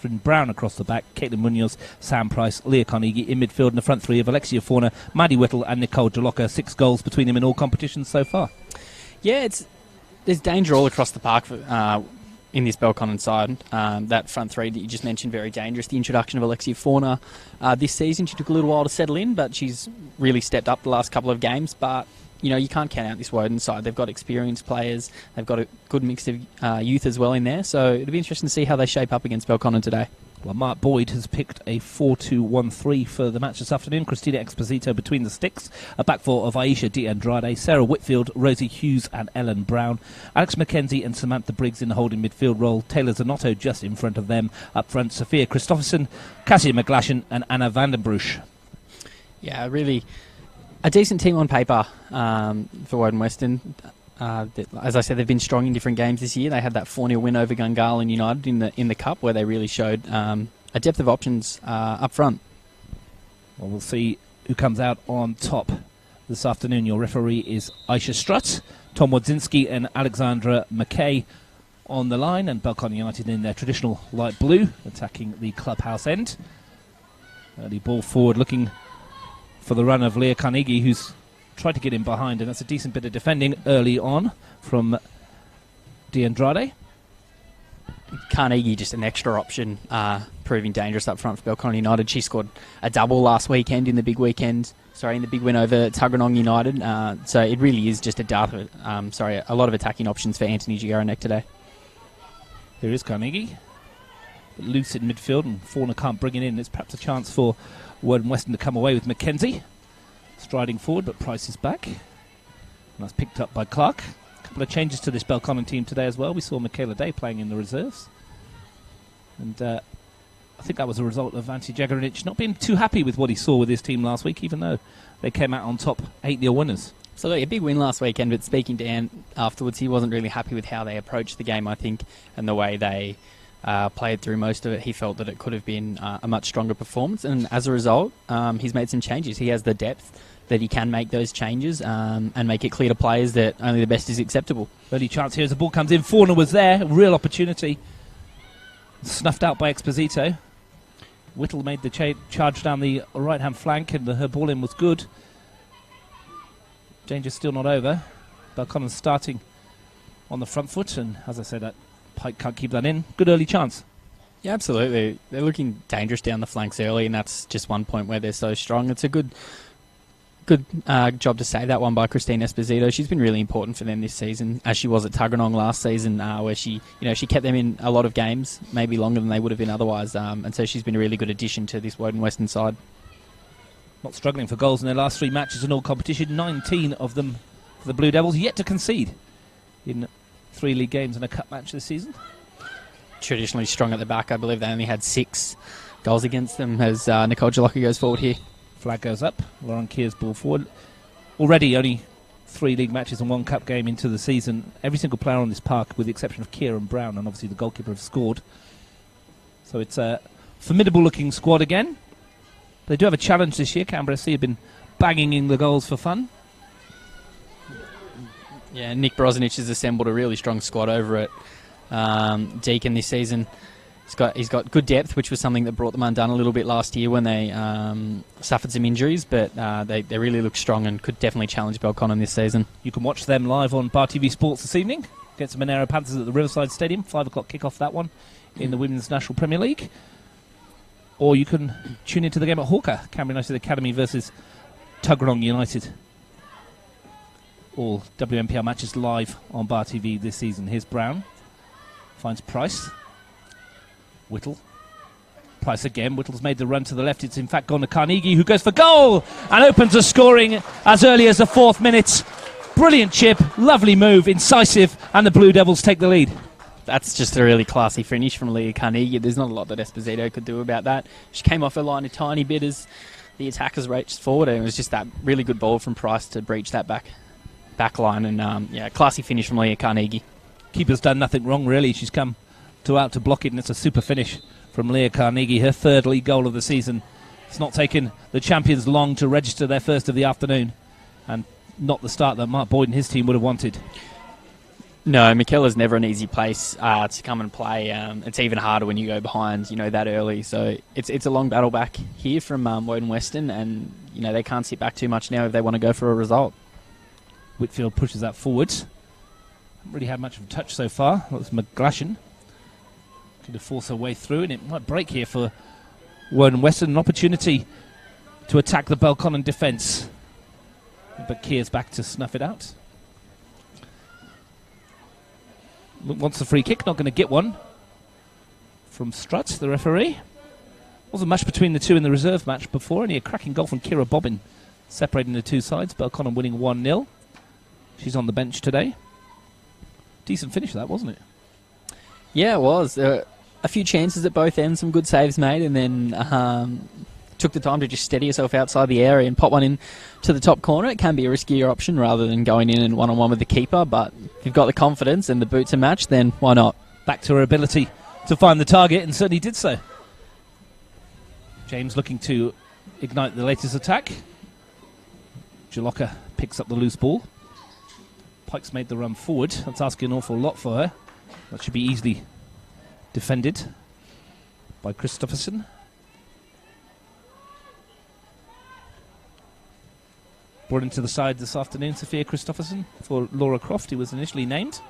Catherine Brown across the back, Caitlin Munoz, Sam Price, Leah Carnegie in midfield, and the front three of Alexia Fauna, Maddie Whittle and Nicole Jaloka. 6 goals between them in all competitions so far. Yeah, there's danger all across the park in this Belconnen side. That front three that you just mentioned, very dangerous. The introduction of Alexia Fauna this season, she took a little while to settle in, but she's really stepped up the last couple of games. But you can't count out this Woden side. They've got experienced players. They've got a good mix of youth as well in there. So it'll be interesting to see how they shape up against Belconnen today. Well, Mark Boyd has picked a 4-2-1-3 for the match this afternoon. Christina Exposito between the sticks. A back four of Aisha De Andrade, Sarah Whitfield, Rosie Hughes and Ellen Brown. Alex McKenzie and Samantha Briggs in the holding midfield role. Taylor Zanotto just in front of them. Up front, Sophia Christofferson, Cassia McGlashan and Anna Vandenbruch. Yeah, really a decent team on paper for Woden-Weston. As I said, they've been strong in different games this year. They had that 4-0 win over Gungahlin United in the Cup, where they really showed a depth of options up front. Well, we'll see who comes out on top this afternoon. Your referee is Aisha Strutt, Tom Wodzinski and Alexandra McKay on the line, and Belconnen United in their traditional light blue, attacking the clubhouse end. Early ball forward, looking for the run of Leah Carnegie, who's tried to get in behind, and that's a decent bit of defending early on from De Andrade. Carnegie, just an extra option, proving dangerous up front for Belconnen United. She scored a double last weekend in the big win over Tuggeranong United. So it really is just a lot of attacking options for Anthony Jagaranek today. There is Carnegie, but loose in midfield, and Fauna can't bring it in. It's perhaps a chance for Woden-Weston to come away with McKenzie striding forward, but Price is back. And that's picked up by Clark. A couple of changes to this Belconnen team today as well. We saw Michaela Day playing in the reserves. And I think that was a result of Antti Jagaric not being too happy with what he saw with his team last week, even though they came out on top 8-0 winners. So a big win last weekend, but speaking to Anne afterwards, he wasn't really happy with how they approached the game, I think, and the way they played through most of it. He felt that it could have been a much stronger performance, and as a result, he's made some changes. He has the depth that he can make those changes and make it clear to players that only the best is acceptable. Early chance here as the ball comes in. Fauna was there, real opportunity. Snuffed out by Exposito. Whittle made the charge down the right-hand flank, and her ball in was good. Danger's still not over. Belconnen starting on the front foot, and as I said, that Pike can't keep that in. Good early chance. Yeah, absolutely. They're looking dangerous down the flanks early, and that's just one point where they're so strong. It's a good job to save that one by Christine Esposito. She's been really important for them this season, as she was at Tuggeranong last season, where she kept them in a lot of games, maybe longer than they would have been otherwise. And so she's been a really good addition to this Woden-Weston side. Not struggling for goals in their last 3 matches in all competition. 19 of them for the Blue Devils, yet to concede in 3 league games and a cup match this season. Traditionally strong at the back. I believe they only had 6 goals against them as Nicole Jaloka goes forward here. Flag goes up. Lauren Keir's ball forward. Already only 3 league matches and 1 cup game into the season. Every single player on this park, with the exception of Keir and Brown, and obviously the goalkeeper, have scored. So it's a formidable looking squad again. They do have a challenge this year. Canberra FC have been banging in the goals for fun. Yeah, Nick Brozanic has assembled a really strong squad over at Deakin this season. He's got good depth, which was something that brought them undone a little bit last year when they suffered some injuries, but they really look strong and could definitely challenge Belconnen this season. You can watch them live on Bar TV Sports this evening against the Monaro Panthers at the Riverside Stadium. 5 o'clock kick-off that one in the Women's National Premier League. Or you can tune into the game at Hawker, Canberra United Academy versus Tuggeranong United. All WMPL matches live on Bar TV this season. Here's Brown. Finds Price. Whittle. Price again. Whittle's made the run to the left. It's in fact gone to Carnegie, who goes for goal and opens the scoring as early as the 4th minute. Brilliant chip, lovely move, incisive, and the Blue Devils take the lead. That's just a really classy finish from Leah Carnegie. There's not a lot that Esposito could do about that. She came off her line a tiny bit as the attackers reached forward, and it was just that really good ball from Price to breach that back line. And classy finish from Leah Carnegie. Keeper's done nothing wrong, really. She's come out to block it, and it's a super finish from Leah Carnegie, her 3rd league goal of the season. It's not taken the champions long to register their first of the afternoon, and not the start that Mark Boyd and his team would have wanted. No, McKellar's never an easy place to come and play. It's even harder when you go behind, that early. So it's a long battle back here from Woden-Weston, and they can't sit back too much now if they want to go for a result. Whitfield pushes that forward. Haven't really had much of a touch so far. That was McGlashan. Going to force her way through, and it might break here for Woden-Weston. An opportunity to attack the Belconnen defence. But Keir's back to snuff it out. Wants a free kick, not going to get one from Strutt, the referee. Wasn't much between the two in the reserve match before. Only a cracking goal from Kira Bobbin separating the two sides. Belconnen winning 1-0. She's on the bench today. Decent finish that, wasn't it? Yeah, it was. A few chances at both ends, some good saves made, and then took the time to just steady yourself outside the area and pop one in to the top corner. It can be a riskier option rather than going in and one-on-one with the keeper, but if you've got the confidence and the boot to match, then why not? Back to her ability to find the target, and certainly did so. James looking to ignite the latest attack. Jalocka picks up the loose ball. Pike's made the run forward. That's asking an awful lot for her. That should be easily defended by Christopherson. Brought into the side this afternoon, Sophia Christopherson, for Laura Croft, who was initially named.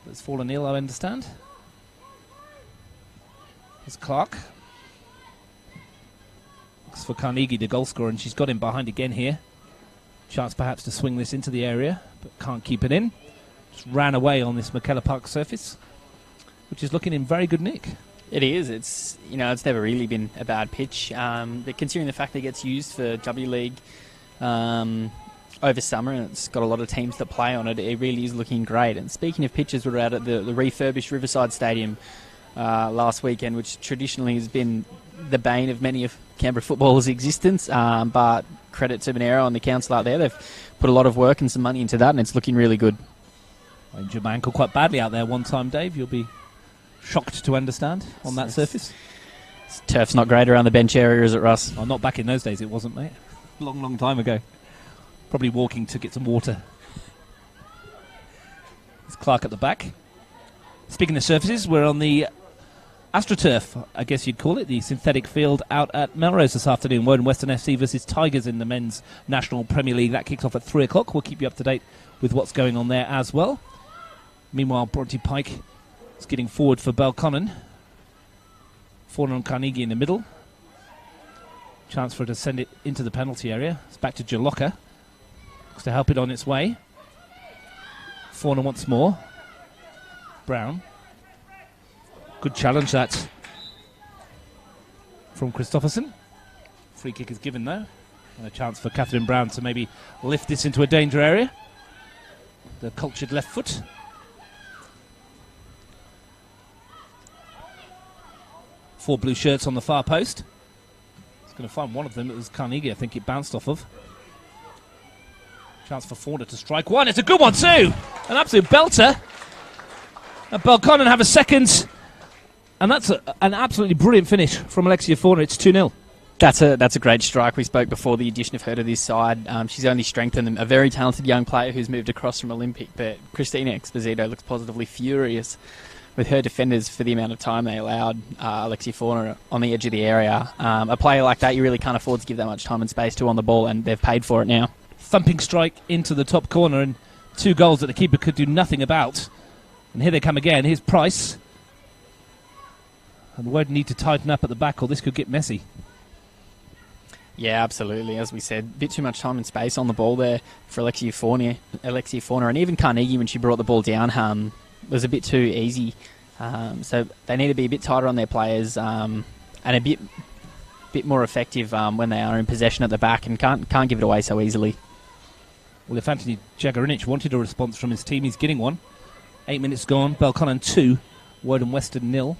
But it's fallen ill, I understand. There's Clark. Looks for Carnegie, the goal scorer, and she's got him behind again here. Chance perhaps to swing this into the area, but can't keep it in. Just ran away on this McKellar Park surface, which is looking in very good nick. It is. It's never really been a bad pitch. But considering the fact that it gets used for W League over summer, and it's got a lot of teams that play on it, it really is looking great. And speaking of pitches, we were out at the refurbished Riverside Stadium last weekend, which traditionally has been the bane of many of Canberra footballers' existence, but credit to Monero and the council out there. They've put a lot of work and some money into that, and it's looking really good. I injured my ankle quite badly out there one time, Dave. You'll be shocked to understand on that surface. Turf's not great around the bench area, is it, Russ? Oh, not back in those days, it wasn't, mate. Long time ago. Probably walking to get some water. It's Clark at the back. Speaking of surfaces, we're on the AstroTurf, I guess you'd call it, the synthetic field out at Melrose this afternoon. Woden-Weston FC versus Tigers in the Men's National Premier League. That kicks off at 3 o'clock. We'll keep you up to date with what's going on there as well. Meanwhile, Bronte Pike is getting forward for Belconnen. Fauna and Carnegie in the middle. Chance for her to send it into the penalty area. It's back to Jalocka. Looks to help it on its way. Fauna once more. Brown. Good challenge that from Christopherson. Free kick is given though. And a chance for Catherine Brown to maybe lift this into a danger area. The cultured left foot. Four blue shirts on the far post. It's going to find one of them. It was Carnegie, I think it bounced off of. Chance for Fauna to strike one. It's a good one too. An absolute belter. And Belconnen have a second. And that's an absolutely brilliant finish from Alexia Fauna. It's 2-0. That's a great strike. We spoke before the addition of her to this side. She's only strengthened them. A very talented young player who's moved across from Olympic. But Christina Exposito looks positively furious with her defenders for the amount of time they allowed Alexia Fauna on the edge of the area. A player like that you really can't afford to give that much time and space to on the ball, and they've paid for it now. Thumping strike into the top corner, and 2 goals that the keeper could do nothing about. And here they come again. Here's Price. And Woden need to tighten up at the back, or this could get messy. Yeah, absolutely. As we said, a bit too much time and space on the ball there for Alexia Fauna, and even Carnegie when she brought the ball down was a bit too easy. So they need to be a bit tighter on their players and a bit more effective when they are in possession at the back and can't give it away so easily. Well, if Anthony Jagarinic wanted a response from his team, he's getting one. 8 minutes gone. Belconnen 2, Woden-Weston 0.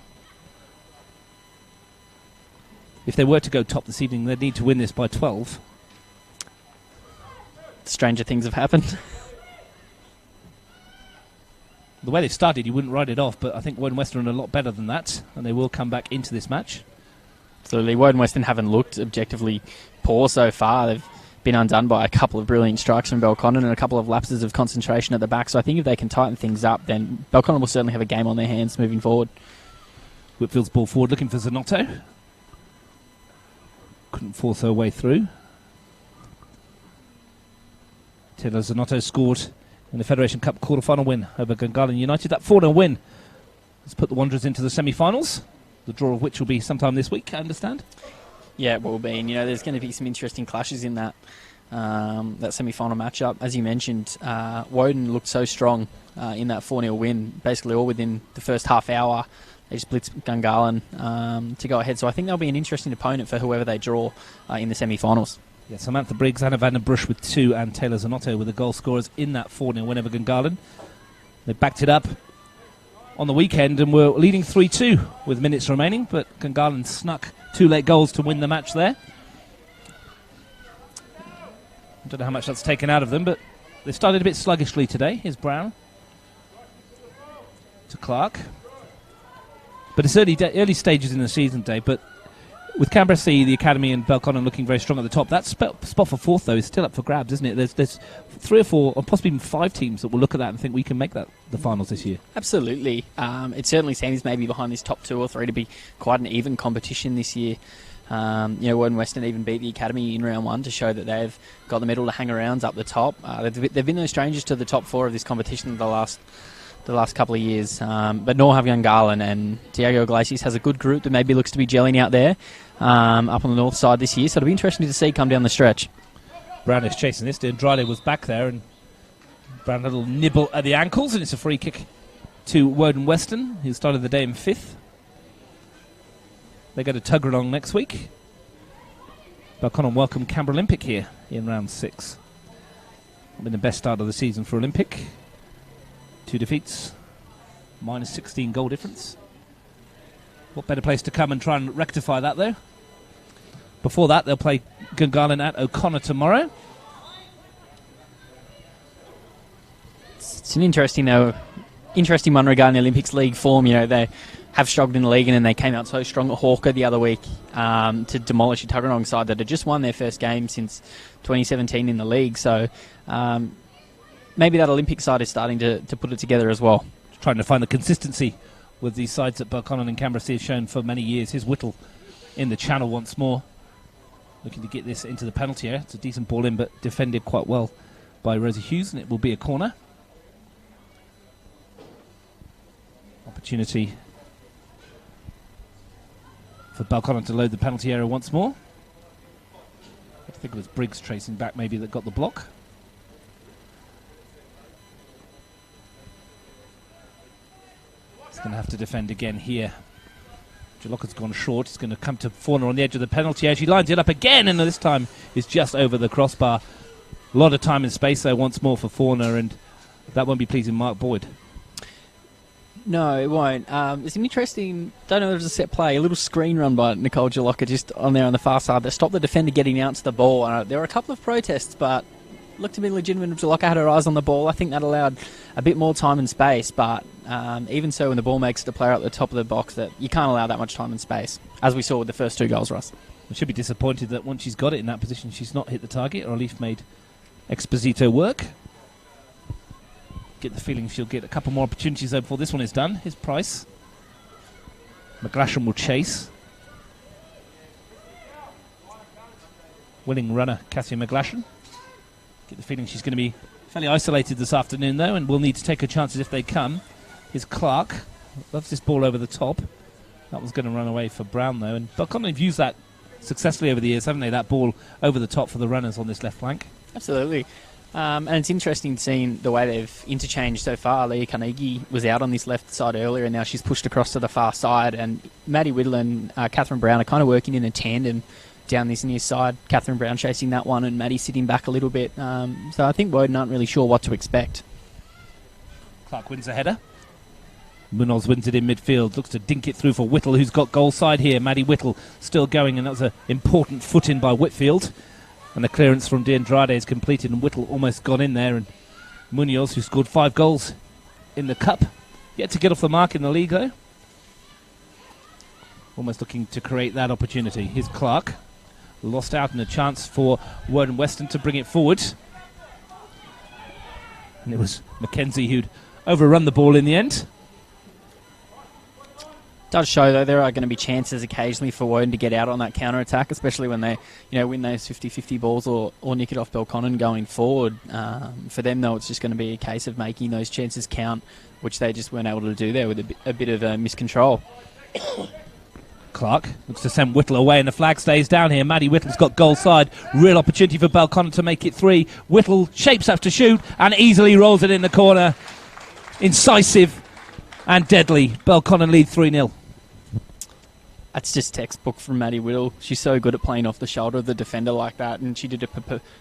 If they were to go top this evening, they'd need to win this by 12. Stranger things have happened. The way they've started, you wouldn't write it off, but I think Woden-Weston are a lot better than that, and they will come back into this match. Absolutely. Woden-Weston haven't looked objectively poor so far. They've been undone by a couple of brilliant strikes from Belconnen and a couple of lapses of concentration at the back. So I think if they can tighten things up, then Belconnen will certainly have a game on their hands moving forward. Whitfield's ball forward looking for Zanotto. Couldn't force her way through. Taylor Zanotto scored in the Federation Cup quarter-final win over Belconnen United. That 4-0 win has put the Wanderers into the semi-finals, the draw of which will be sometime this week, I understand. Yeah, it will be. And, there's going to be some interesting clashes in that semi-final matchup. As you mentioned, Woden looked so strong in that 4-0 win, basically all within the first half hour. They just blitzed Gungahlin to go ahead. So I think they'll be an interesting opponent for whoever they draw in the semi-finals. Yeah, Samantha Briggs, Anna van den Brush with 2, and Taylor Zanotto with the goal scorers in that 4-0 win over Gungahlin. They backed it up on the weekend and were leading 3-2 with minutes remaining, but Gungahlin snuck 2 late goals to win the match there. I don't know how much that's taken out of them, but they started a bit sluggishly today. Here's Brown to Clark. But it's early stages in the season, Dave, but with Canberra C, the Academy, and Belconnen looking very strong at the top, that spot for 4th, though, is still up for grabs, isn't it? There's 3 or 4, or possibly even 5 teams that will look at that and think we can make that the finals this year. Absolutely. It certainly seems maybe behind these top 2 or 3 to be quite an even competition this year. Woden-Weston even beat the Academy in round 1 to show that they've got the medal to hang around up the top. They've been no strangers to the top 4 of this competition the last couple of years. But nor have Gungahlin, and Diego Iglesias has a good group that maybe looks to be gelling out there up on the north side this year. So it'll be interesting to see come down the stretch. Brown is chasing this. Andrade was back there, and Brown had a little nibble at the ankles, and it's a free kick to Woden-Weston, who started the day in 5th. They go to Tuggeranong next week. Belconnen welcome Canberra Olympic here in round 6. Been the best start of the season for Olympic. 2 defeats, minus 16 goal difference. What better place to come and try and rectify that, though? Before that, they'll play Gungahlin at O'Connor tomorrow. It's an interesting one regarding the Olympics League form. They have struggled in the league, and then they came out so strong at Hawker the other week to demolish a Tuggeranong side that had just won their first game since 2017 in the league. So maybe that Olympic side is starting to put it together as well. Trying to find the consistency with these sides that Belconnen and Canberra C have shown for many years. Here's Whittle in the channel once more, looking to get this into the penalty area. It's a decent ball in, but defended quite well by Rosie Hughes, and it will be a corner. Opportunity for Belconnen to load the penalty area once more. I think it was Briggs tracing back maybe that got the block. Going to have to defend again here. Jalocker's gone short. He's going to come to Fauna on the edge of the penalty area. She lines it up again, and this time is just over the crossbar. A lot of time and space there once more for Fauna, and that won't be pleasing Mark Boyd. No, it won't. It's an interesting, don't know if it was a set play, a little screen run by Nicole Jalocka just on there on the far side that stopped the defender getting out to the ball. There were a couple of protests, but looked to be legitimate if Jalocka had her eyes on the ball. I think that allowed a bit more time and space, but even so, when the ball makes the player at the top of the box, that you can't allow that much time and space, as we saw with the first 2 goals, Russ. I should be disappointed that once she's got it in that position, she's not hit the target, or at least made Exposito work. Get the feeling she'll get a couple more opportunities though before this one is done. Here's Price. McGlashan will chase. Winning runner, Cassia McGlashan. Get the feeling she's going to be fairly isolated this afternoon, though, and will need to take her chances if they come. Here's Clark. Loves this ball over the top. That one's going to run away for Brown, though. And Belconnen have used that successfully over the years, haven't they? That ball over the top for the runners on this left flank. Absolutely. And it's interesting seeing the way they've interchanged so far. Leah Carnegie was out on this left side earlier, and now she's pushed across to the far side. And Maddie Whittle and Catherine Brown are kind of working in a tandem down this near side. Catherine Brown chasing that one, and Maddie sitting back a little bit. So I think Woden aren't really sure what to expect. Clark wins a header. Munoz wins it in midfield. Looks to dink it through for Whittle, who's got goal side here. Maddie Whittle still going, and that was an important foot in by Whitfield. And the clearance from D'Andrade is completed, and Whittle almost got in there. And Munoz, who scored 5 goals in the Cup, yet to get off the mark in the league, though. Almost looking to create that opportunity. Here's Clark. lost out, and a chance for Woden-Weston to bring it forward. And it was Mackenzie who'd overrun the ball in the end. Does show, though, there are going to be chances occasionally for Woden to get out on that counter-attack, especially when they win those 50-50 balls or nick it off Belconnen going forward. For them, though, it's just going to be a case of making those chances count, which they just weren't able to do there with a bit of miscontrol. Clark looks to send Whittle away, and the flag stays down here. Maddie Whittle's got goal side. Real opportunity for Belconnen to make it 3. Whittle shapes up to shoot and easily rolls it in the corner. Incisive and deadly. Belconnen lead 3-0. That's just textbook from Maddie Whittle. She's so good at playing off the shoulder of the defender like that, and she did it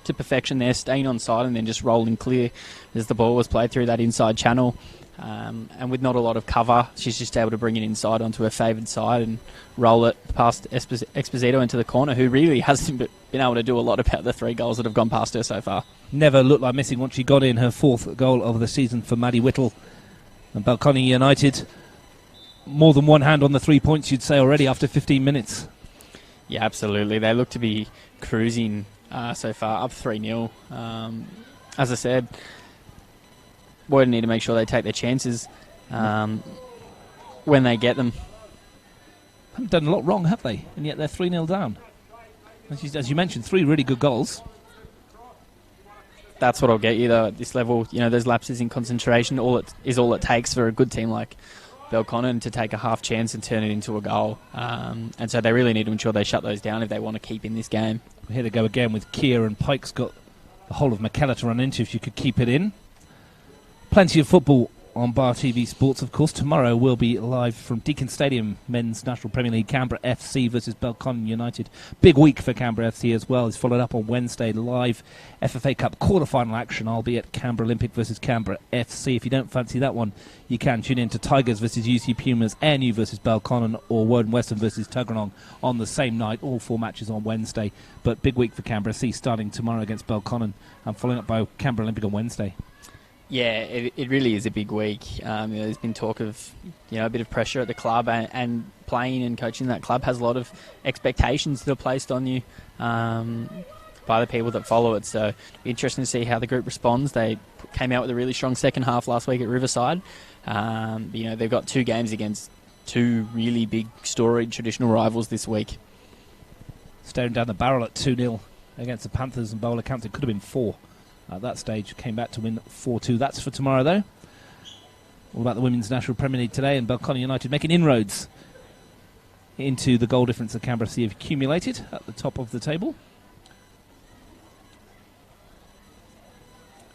to perfection there, staying on side and then just rolling clear as the ball was played through that inside channel. And with not a lot of cover, she's just able to bring it inside onto her favoured side and roll it past Esposito into the corner, who really hasn't been able to do a lot about the 3 goals that have gone past her so far. Never looked like missing once she got in her 4th goal of the season for Maddie Whittle. And Belconnen United, more than one hand on the 3 points, you'd say, already after 15 minutes. Yeah, absolutely. They look to be cruising so far, up 3-0. As I said, Woden need to make sure they take their chances when they get them. Haven't done a lot wrong, have they? And yet they're 3-0 down. As you mentioned, 3 really good goals. That's what I'll get you, though, at this level. Those lapses in concentration all it takes for a good team like Belconnen to take a half chance and turn it into a goal. And so they really need to ensure they shut those down if they want to keep in this game. Here they go again with Keir, and Pike's got the whole of McKellar to run into if you could keep it in. Plenty of football on Bar TV Sports, of course. Tomorrow we'll be live from Deakin Stadium, Men's National Premier League, Canberra FC versus Belconnen United. Big week for Canberra FC as well. It's followed up on Wednesday, live FFA Cup quarter-final action. I'll be at Canberra Olympic versus Canberra FC. If you don't fancy that one, you can tune in to Tigers versus UC Pumas, ANU versus Belconnen, or Woden-Weston versus Tuggeranong on the same night. All 4 matches on Wednesday. But big week for Canberra FC, starting tomorrow against Belconnen and following up by Canberra Olympic on Wednesday. Yeah, it really is a big week. There's been talk of a bit of pressure at the club, and playing and coaching that club has a lot of expectations that are placed on you by the people that follow it. So it'll be interesting to see how the group responds. They came out with a really strong second half last week at Riverside. They've got 2 games against 2 really big storied traditional rivals this week. Staring down the barrel at 2-0 against the Panthers, and by all accounts it could have been 4. At that stage, came back to win 4-2. That's for tomorrow, though. All about the Women's National Premier League today, and Belconnen United making inroads into the goal difference that Canberra FC have accumulated at the top of the table.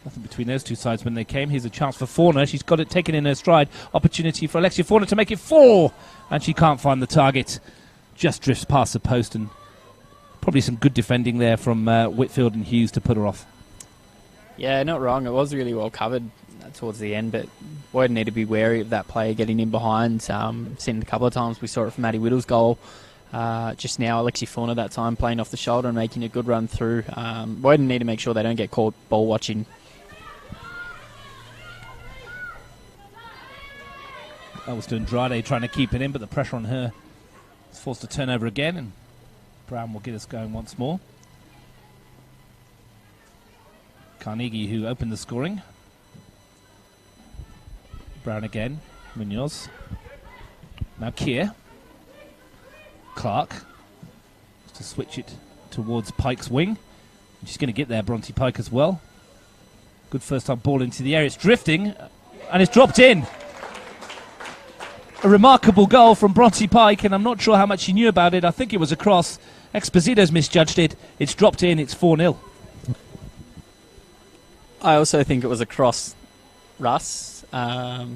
Nothing between those two sides when they came. Here's a chance for Fauna. She's got it taken in her stride. Opportunity for Alexia Fauna to make it 4, and she can't find the target. Just drifts past the post, and probably some good defending there from Whitfield and Hughes to put her off. Yeah, not wrong. It was really well covered towards the end, but Woden need to be wary of that player getting in behind. Seen it a couple of times. We saw it from Maddie Whittle's goal just now. Alexi Fauna that time playing off the shoulder and making a good run through. Woden need to make sure they don't get caught ball watching. That was to Andrade trying to keep it in, but the pressure on her is forced to turn over again, and Brown will get us going once more. Carnegie, who opened the scoring. Brown again. Munoz. Now Keir. Clark. To switch it towards Pike's wing. She's going to get there, Bronte Pike, as well. Good first time ball into the area. It's drifting, and it's dropped in. A remarkable goal from Bronte Pike, and I'm not sure how much she knew about it. I think it was a cross. Exposito's misjudged it. It's dropped in. It's 4-0. I also think it was a cross, Russ. I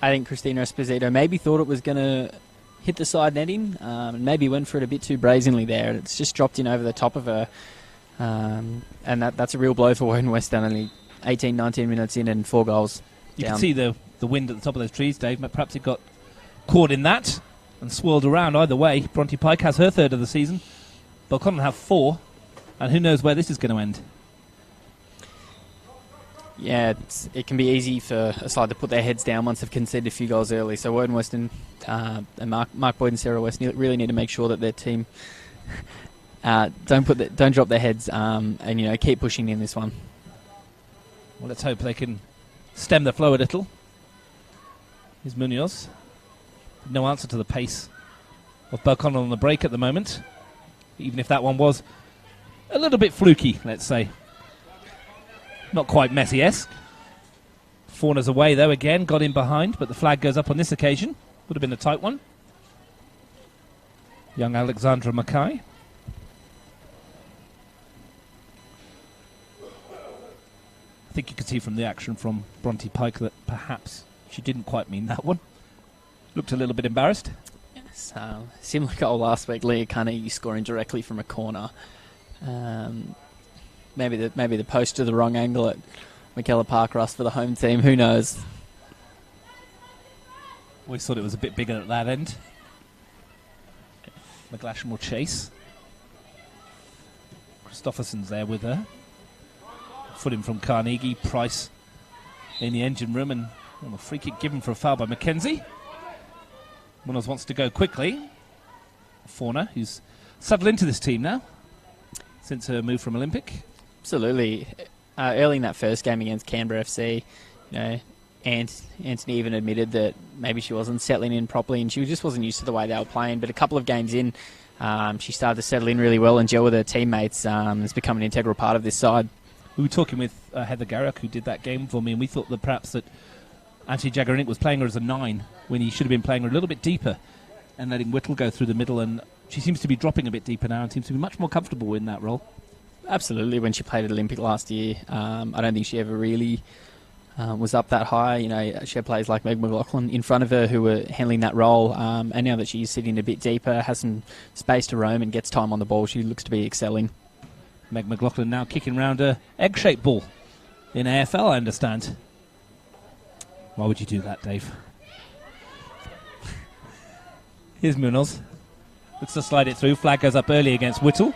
think Christina Esposito maybe thought it was going to hit the side netting, and maybe went for it a bit too brazenly there. It's just dropped in over the top of her, and that's a real blow for Woden-Weston. Only 18, 19 minutes in and 4 goals You down. can see the wind at the top of those trees, Dave. Perhaps it got caught in that and swirled around. Either way, Bronte Pike has her 3rd of the season. Belconnen have 4, and who knows where this is going to end. Yeah, it can be easy for a side to put their heads down once they've conceded a few goals early. So Woden-Weston and Mark Boyd and Sarah West really need to make sure that their team Don't drop their heads, and keep pushing in this one. Well, let's hope they can stem the flow a little. Here's Munoz. No answer to the pace of Belconnen on the break at the moment, even if that one was a little bit fluky, let's say. Not quite Messi-esque. Fauna's away, though, again. Got in behind, but the flag goes up on this occasion. Would have been a tight one. Young Alexandra Mackay. I think you could see from the action from Bronte Pike that perhaps she didn't quite mean that one. Looked a little bit embarrassed. Yes, similar goal last week. Leah Carnegie scoring directly from a corner. Maybe the post to the wrong angle at McKellar Park Russ for the home team. Who knows? We thought it was a bit bigger at that end. McGlashan will chase. Christopherson's there with her. Foot in from Carnegie. Price in the engine room, and a free kick given for a foul by Mackenzie. Munoz wants to go quickly. Fauna, who's settled into this team now since her move from Olympic. Absolutely. Early in that first game against Canberra FC, Anthony even admitted that maybe she wasn't settling in properly and she just wasn't used to the way they were playing. But a couple of games in, she started to settle in really well and gel with her teammates. Has become an integral part of this side. We were talking with Heather Garrick, who did that game for me, and we thought that perhaps that Anthony Jagarinik was playing her as a 9 when he should have been playing her a little bit deeper and letting Whittle go through the middle. And she seems to be dropping a bit deeper now and seems to be much more comfortable in that role. Absolutely. When she played at Olympic last year, I don't think she ever really was up that high. She had players like Meg McLaughlin in front of her who were handling that role. And now that she's sitting a bit deeper, has some space to roam and gets time on the ball, she looks to be excelling. Meg McLaughlin now kicking round a egg-shaped ball in AFL, I understand. Why would you do that, Dave? Here's Munoz. Looks to slide it through. Flag goes up early against Whittle.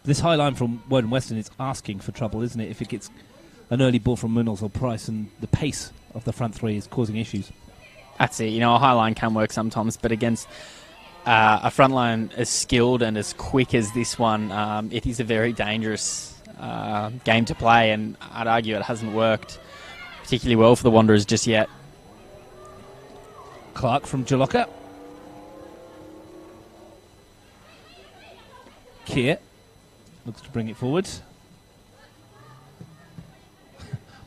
This high line from Woden-Weston is asking for trouble, isn't it? If it gets an early ball from Munoz or Price, and the pace of the front three is causing issues. That's it. A high line can work sometimes, but against a front line as skilled and as quick as this one, it is a very dangerous game to play, and I'd argue it hasn't worked particularly well for the Wanderers just yet. Clark from Jalocka. Keir looks to bring it forward.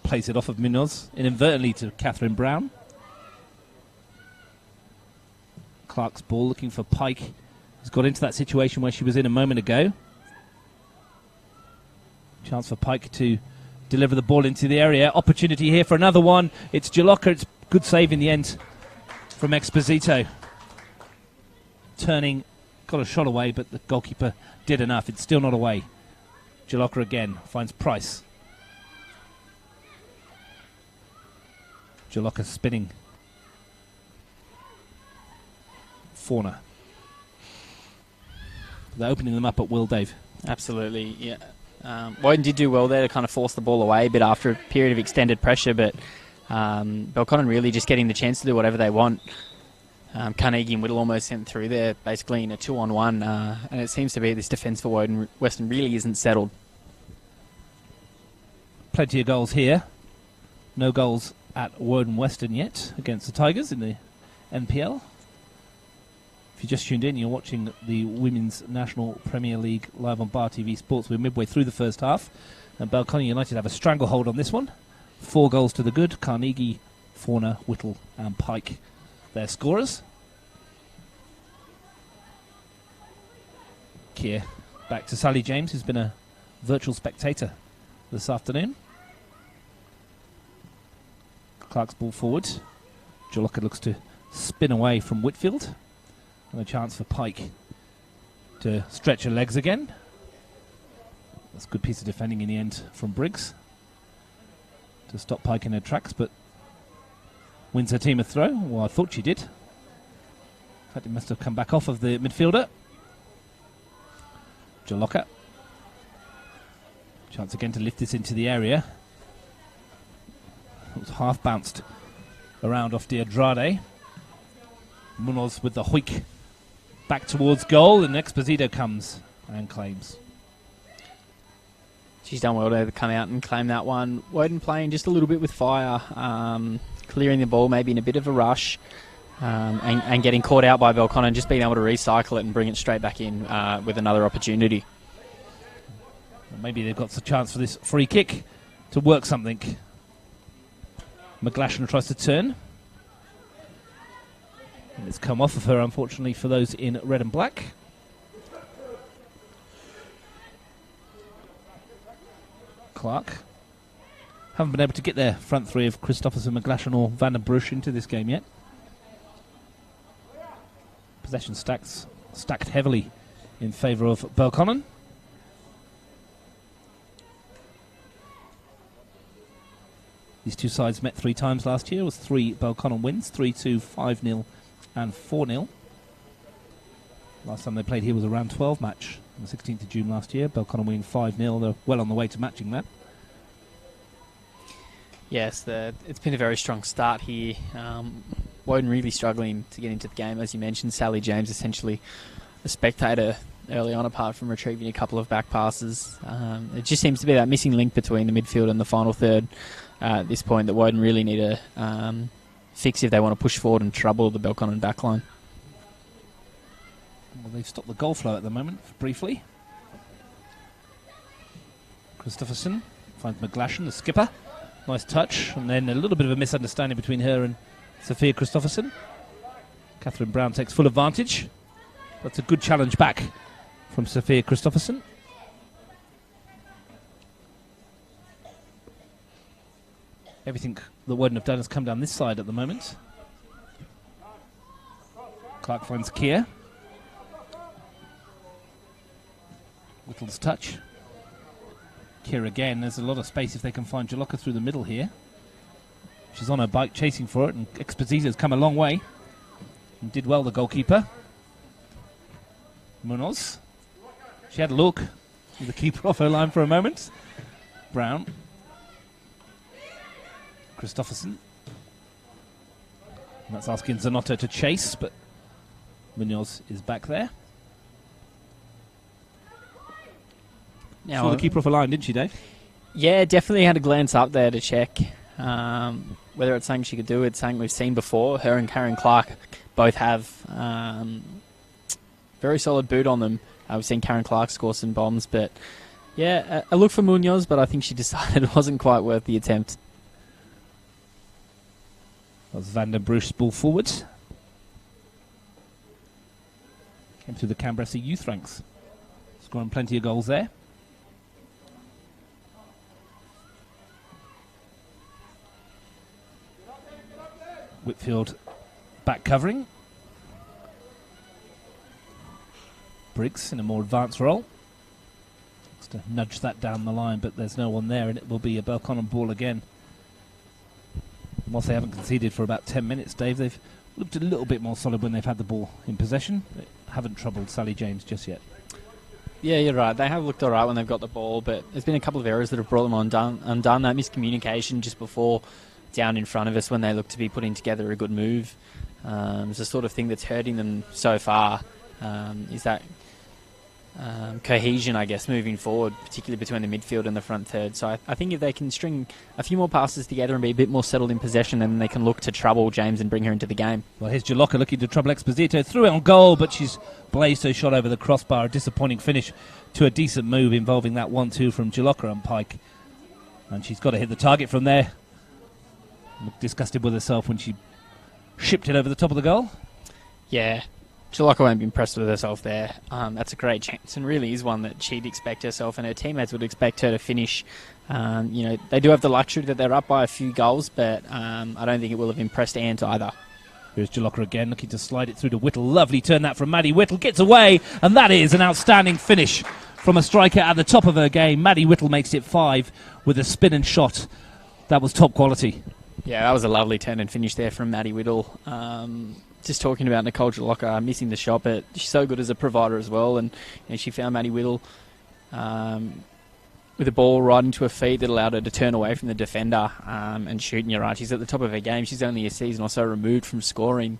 Plays it off of Munoz inadvertently to Catherine Brown. Clark's ball looking for Pike, who's got into that situation where she was in a moment ago. Chance for Pike to deliver the ball into the area. Opportunity here for another one. It's Jalocka. It's good save in the end from Exposito. Turning, got a shot away, but the goalkeeper did enough. It's still not away. Jalocka again finds Price. Jalocka spinning. Fauna. They're opening them up at will, Dave. Absolutely, yeah. Woden did do well there to kind of force the ball away a bit after a period of extended pressure, but Belconnen really just getting the chance to do whatever they want. Carnegie and Whittle almost sent through there, basically in a 2-on-1, and it seems to be this defence for Woden-Weston really isn't settled. Plenty of goals here. No goals at Woden-Weston yet against the Tigers in the NPL. If you just tuned in, you're watching the Women's National Premier League live on Bar TV Sports. We're midway through the first half, and Belconnen United have a stranglehold on this one. 4 goals to the good. Carnegie, Fauna, Whittle and Pike, their scorers. Keir back to Sally James, who's been a virtual spectator this afternoon. Clark's ball forward. Jalocka looks to spin away from Whitfield. And a chance for Pike to stretch her legs again. That's a good piece of defending in the end from Briggs to stop Pike in her tracks, but wins her team a throw. Well, I thought she did. In fact, it must have come back off of the midfielder. Jalocka. Chance again to lift this into the area. It was half bounced around off Diadrade. Munoz with the hoik Back towards goal, and Esposito comes and claims. She's done well to come out and claim that one. Woden playing just a little bit with fire, clearing the ball maybe in a bit of a rush, and getting caught out by Belconnen, just being able to recycle it and bring it straight back in with another opportunity. Well, maybe they've got a chance for this free kick to work something. McGlashan tries to turn. And it's come off of her, unfortunately, for those in red and black. Clark. Haven't been able to get their front three of Christopherson, McGlashan or Van den Broek into this game yet. Possession stacked heavily in favour of Belconnen. These two sides met 3 times last year. It was 3 Belconnen wins, 3-2, 5-0 and 4-0. Last time they played here was a round 12 match on the 16th of June last year. Belconnen winning 5-0. They're well on the way to matching that. Yes, it's been a very strong start here. Woden really struggling to get into the game. As you mentioned, Sally James essentially a spectator early on, apart from retrieving a couple of back passes. It just seems to be that missing link between the midfield and the final third at this point that Woden really need to fix if they want to push forward and trouble the Belconnen backline. Well, they've stopped the goal flow at the moment, briefly. Christopherson finds McGlashan, the skipper. Nice touch, and then a little bit of a misunderstanding between her and Sophia Christopherson. Catherine Brown takes full advantage. That's a good challenge back from Sophia Christopherson. Everything that Woden have done has come down this side at the moment. Clark finds Keir. Whittle's touch. Keir again. There's a lot of space if they can find Jalocka through the middle here. She's on her bike chasing for it, and Esposito's come a long way. And did well, the goalkeeper. Munoz. She had a look with the keeper off her line for a moment. Brown. Christopherson. And that's asking Zanotto to chase, but Munoz is back there. Now, saw the keeper off a line, didn't she, Dave? Yeah, definitely had a glance up there to check whether it's something she could do. It's something we've seen before. Her and Karen Clark both have very solid boot on them. We've seen Karen Clark score some bombs, but yeah, a look for Munoz, but I think she decided it wasn't quite worth the attempt. That was Van den Broek's ball forwards. Came through the Canberra youth ranks. Scoring plenty of goals there. Whitfield back covering. Briggs in a more advanced role. Looks to nudge that down the line, but there's no one there, and it will be a Belconnen ball again. And whilst they haven't conceded for about 10 minutes, Dave, they've looked a little bit more solid when they've had the ball in possession. They haven't troubled Sally James just yet. Yeah, you're right. They have looked all right when they've got the ball, but there's been a couple of errors that have brought them undone. That miscommunication just before down in front of us when they look to be putting together a good move. It's the sort of thing that's hurting them so far, is that cohesion, I guess, moving forward, particularly between the midfield and the front third. So I think if they can string a few more passes together and be a bit more settled in possession, then they can look to trouble James and bring her into the game. Well, here's Jalocka looking to trouble Esposito. Threw it on goal, but she's blazed her shot over the crossbar. A disappointing finish to a decent move involving that 1-2 from Jalocka and Pike. And she's got to hit the target from there. Looked disgusted with herself when she shipped it over the top of the goal. Yeah, Jalocka won't be impressed with herself there. That's a great chance, and really is one that she'd expect herself and her teammates would expect her to finish. They do have the luxury that they're up by a few goals, but I don't think it will have impressed Ant either. Here's Jalocka again, looking to slide it through to Whittle. Lovely turn that from Maddie Whittle. Gets away, and that is an outstanding finish from a striker at the top of her game. Maddie Whittle makes it 5 with a spin and shot. That was top quality. Yeah, that was a lovely turn and finish there from Maddie Whittle. Just talking about Nicole Jalocka missing the shot, but she's so good as a provider as well. And she found Maddie Whittle with the ball right into her feet that allowed her to turn away from the defender and shoot. And you're right, she's at the top of her game. She's only a season or so removed from scoring.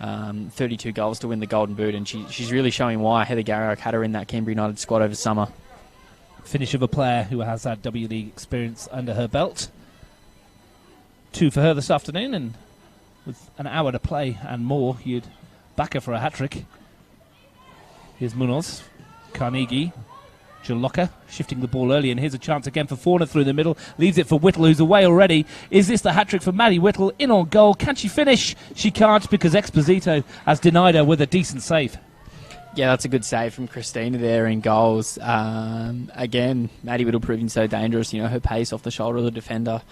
32 goals to win the Golden Boot, and she's really showing why Heather Garrick had her in that Canberra United squad over summer. Finish of a player who has had W League experience under her belt. 2 for her this afternoon, and with an hour to play and more, you'd back her for a hat-trick. Here's Munoz, Carnegie, Jaloka shifting the ball early, and here's a chance again for Fauna through the middle. Leaves it for Whittle, who's away already. Is this the hat-trick for Maddie Whittle? In on goal. Can she finish? She can't, because Exposito has denied her with a decent save. Yeah, that's a good save from Christina there in goals. Again, Maddie Whittle proving so dangerous. Her pace off the shoulder of the defender.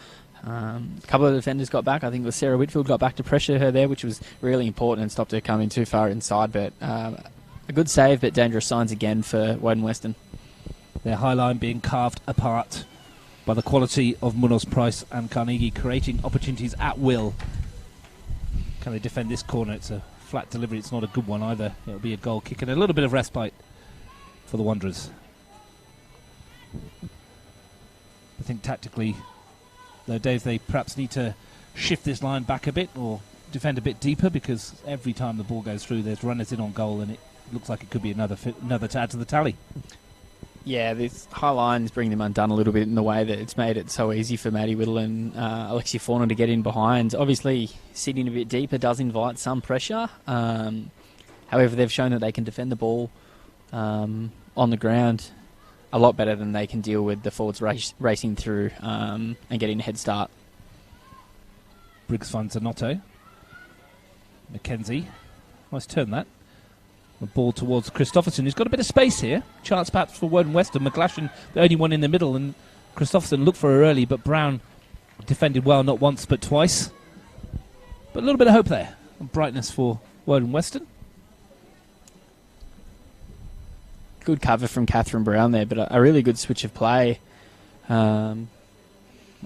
A couple of defenders got back. I think it was Sarah Whitfield got back to pressure her there, which was really important and stopped her coming too far inside. But a good save, but dangerous signs again for Woden-Weston. Their high line being carved apart by the quality of Munoz, Price and Carnegie, creating opportunities at will. Can they defend this corner? It's a flat delivery. It's not a good one either. It'll be a goal kick and a little bit of respite for the Wanderers. I think tactically, though, Dave, they perhaps need to shift this line back a bit or defend a bit deeper, because every time the ball goes through, there's runners in on goal, and it looks like it could be another to add to the tally. Yeah, this high line's bringing them undone a little bit in the way that it's made it so easy for Maddie Whittle and Alexia Fauna to get in behind. Obviously, sitting a bit deeper does invite some pressure. However, they've shown that they can defend the ball on the ground a lot better than they can deal with the forwards racing through and getting a head start. Briggs finds Zanotto. McKenzie. Nice turn, that. The ball towards Christopherson, who's got a bit of space here. Chance perhaps for Woden-Weston. McGlashan, the only one in the middle, and Christopherson looked for her early, but Brown defended well, not once but twice. But a little bit of hope there. And brightness for Woden-Weston. Good cover from Catherine Brown there, but a really good switch of play.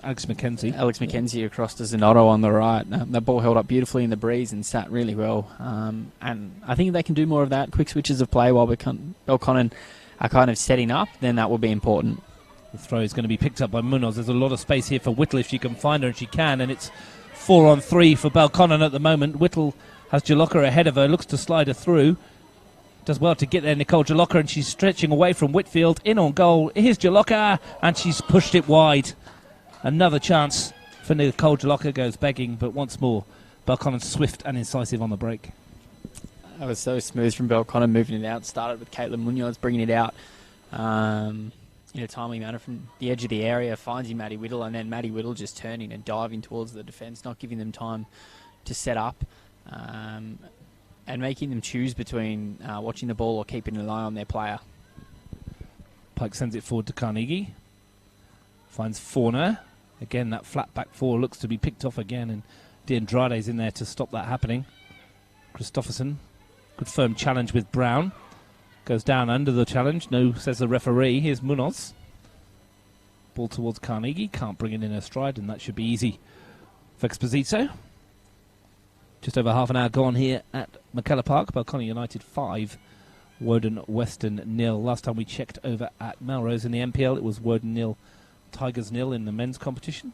Alex McKenzie across to Zanotto on the right. The ball held up beautifully in the breeze and sat really well. And I think if they can do more of that, quick switches of play while Belconnen are kind of setting up, then that will be important. The throw is going to be picked up by Munoz. There's a lot of space here for Whittle if she can find her, and she can, and it's 4-on-3 for Belconnen at the moment. Whittle has Jaloka ahead of her, looks to slide her through. Does well to get there, Nicole Jaloka, and she's stretching away from Whitfield. In on goal. Here's Jaloka, and she's pushed it wide. Another chance for Nicole Jaloka, goes begging, but once more, Belconnen swift and incisive on the break. That was so smooth from Belconnen, moving it out. Started with Caitlin Munoz bringing it out in a timely manner from the edge of the area, finds you Maddie Whittle, and then Maddie Whittle just turning and diving towards the defence, not giving them time to set up, and making them choose between watching the ball or keeping an eye on their player. Pike sends it forward to Carnegie. Finds Fauna. Again, that flat back four looks to be picked off again, and D'Andrade's in there to stop that happening. Christopherson, good firm challenge with Brown. Goes down under the challenge. No, says the referee. Here's Munoz. Ball towards Carnegie. Can't bring it in her stride, and that should be easy for Exposito. Just over half an hour gone here at McKellar Park. Belconnen United 5, Woden-Weston 0. Last time we checked over at Melrose in the MPL, it was Woden 0, Tigers 0 in the men's competition.